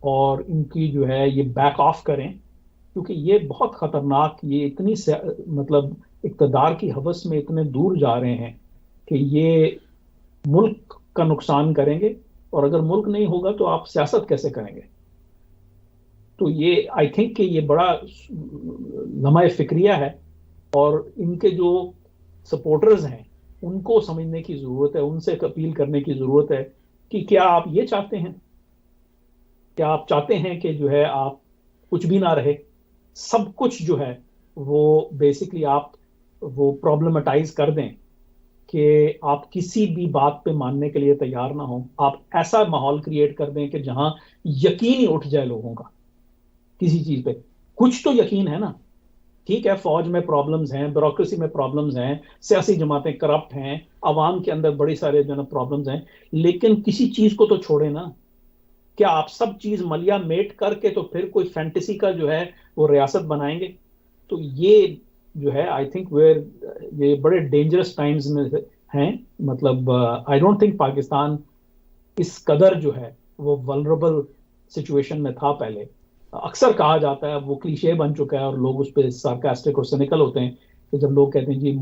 اور ان کی جو ہے یہ بیک آف کریں، کیونکہ یہ بہت خطرناک، یہ اتنی مطلب اقتدار کی حوث میں اتنے دور جا رہے ہیں کہ یہ ملک کا نقصان کریں گے، اور اگر ملک نہیں ہوگا تو آپ سیاست کیسے کریں گے؟ تو یہ آئی تھنک کہ یہ بڑا لمحہ فکریہ ہے، اور ان کے جو سپورٹرز ہیں ان کو سمجھنے کی ضرورت ہے، ان سے اپیل کرنے کی ضرورت ہے کہ کیا آپ یہ چاہتے ہیں؟ کیا آپ چاہتے ہیں کہ جو ہے آپ کچھ بھی نہ رہے، سب کچھ جو ہے وہ بیسکلی آپ وہ پرابلمٹائز کر دیں کہ آپ کسی بھی بات پہ ماننے کے لیے تیار نہ ہوں، آپ ایسا ماحول کریٹ کر دیں کہ جہاں یقین ہی اٹھ جائے لوگوں کا کسی چیز پہ؟ کچھ تو یقین ہے نا؟ ٹھیک ہے، فوج میں پرابلمز ہیں، بیوروکریسی میں پرابلمز ہیں، سیاسی جماعتیں کرپٹ ہیں، عوام کے اندر بڑی سارے جو ہے پرابلمز ہیں، لیکن کسی چیز کو تو چھوڑے نا۔ کیا آپ سب چیز ملیا میٹ کر کے تو پھر کوئی فینٹیسی کا جو ہے وہ ریاست بنائیں گے؟ تو یہ جو ہے آئی تھنک ویئر یہ بڑے ڈینجرس ٹائمز میں ہیں۔ مطلب آئی ڈونٹ تھنک پاکستان اس قدر جو ہے وہ ولنریبل سچویشن میں تھا پہلے۔ اکثر کہا جاتا ہے، وہ کلیشے بن چکا ہے اور لوگ اس پہ سارکاسٹک اور سینیکل ہوتے ہیں کہ جب لوگ کہتے ہیں جی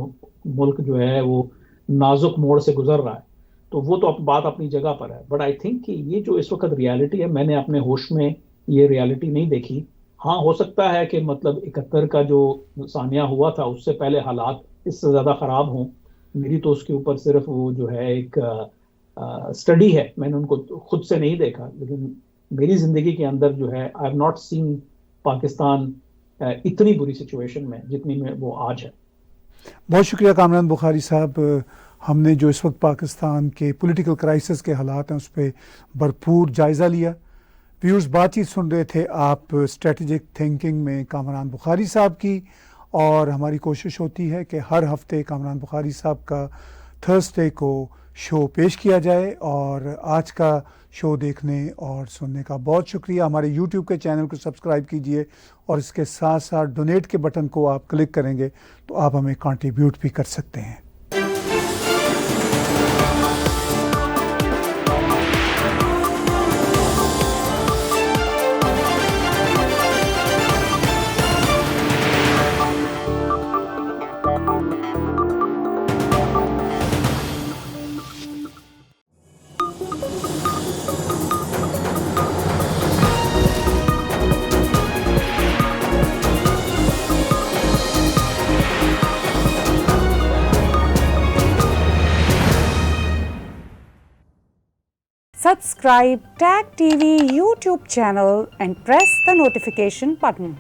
ملک جو ہے وہ نازک موڑ سے گزر رہا ہے، تو وہ تو بات اپنی جگہ پر ہے، بٹ آئی تھنک کہ یہ جو اس وقت ریالٹی ہے، میں نے اپنے ہوش میں یہ ریالٹی نہیں دیکھی۔ ہاں ہو سکتا ہے کہ مطلب 71 کا جو ثانیہ ہوا تھا اس سے پہلے حالات اس سے زیادہ خراب ہوں، میری تو اس کے اوپر صرف وہ جو ہے ایک اسٹڈی ہے، میں نے ان کو خود سے نہیں دیکھا، لیکن میری زندگی کے اندر جو ہے I have not seen Pakistan اتنی بری سچویشن میں جتنی میں وہ آج ہے۔ بہت شکریہ کامران بخاری صاحب، ہم نے جو اس وقت پاکستان کے پولیٹیکل کرائسس کے حالات ہیں اس پہ بھرپور جائزہ لیا۔ ویورز بات چیت سن رہے تھے آپ اسٹریٹجک تھنکنگ میں کامران بخاری صاحب کی، اور ہماری کوشش ہوتی ہے کہ ہر ہفتے کامران بخاری صاحب کا تھرسڈے کو شو پیش کیا جائے، اور آج کا شو دیکھنے اور سننے کا بہت شکریہ۔ ہمارے یوٹیوب کے چینل کو سبسکرائب کیجئے، اور اس کے ساتھ ساتھ ڈونیٹ کے بٹن کو آپ کلک کریں گے تو آپ ہمیں کنٹریبیوٹ بھی کر سکتے ہیں۔ Subscribe TAG TV YouTube channel and press the notification button.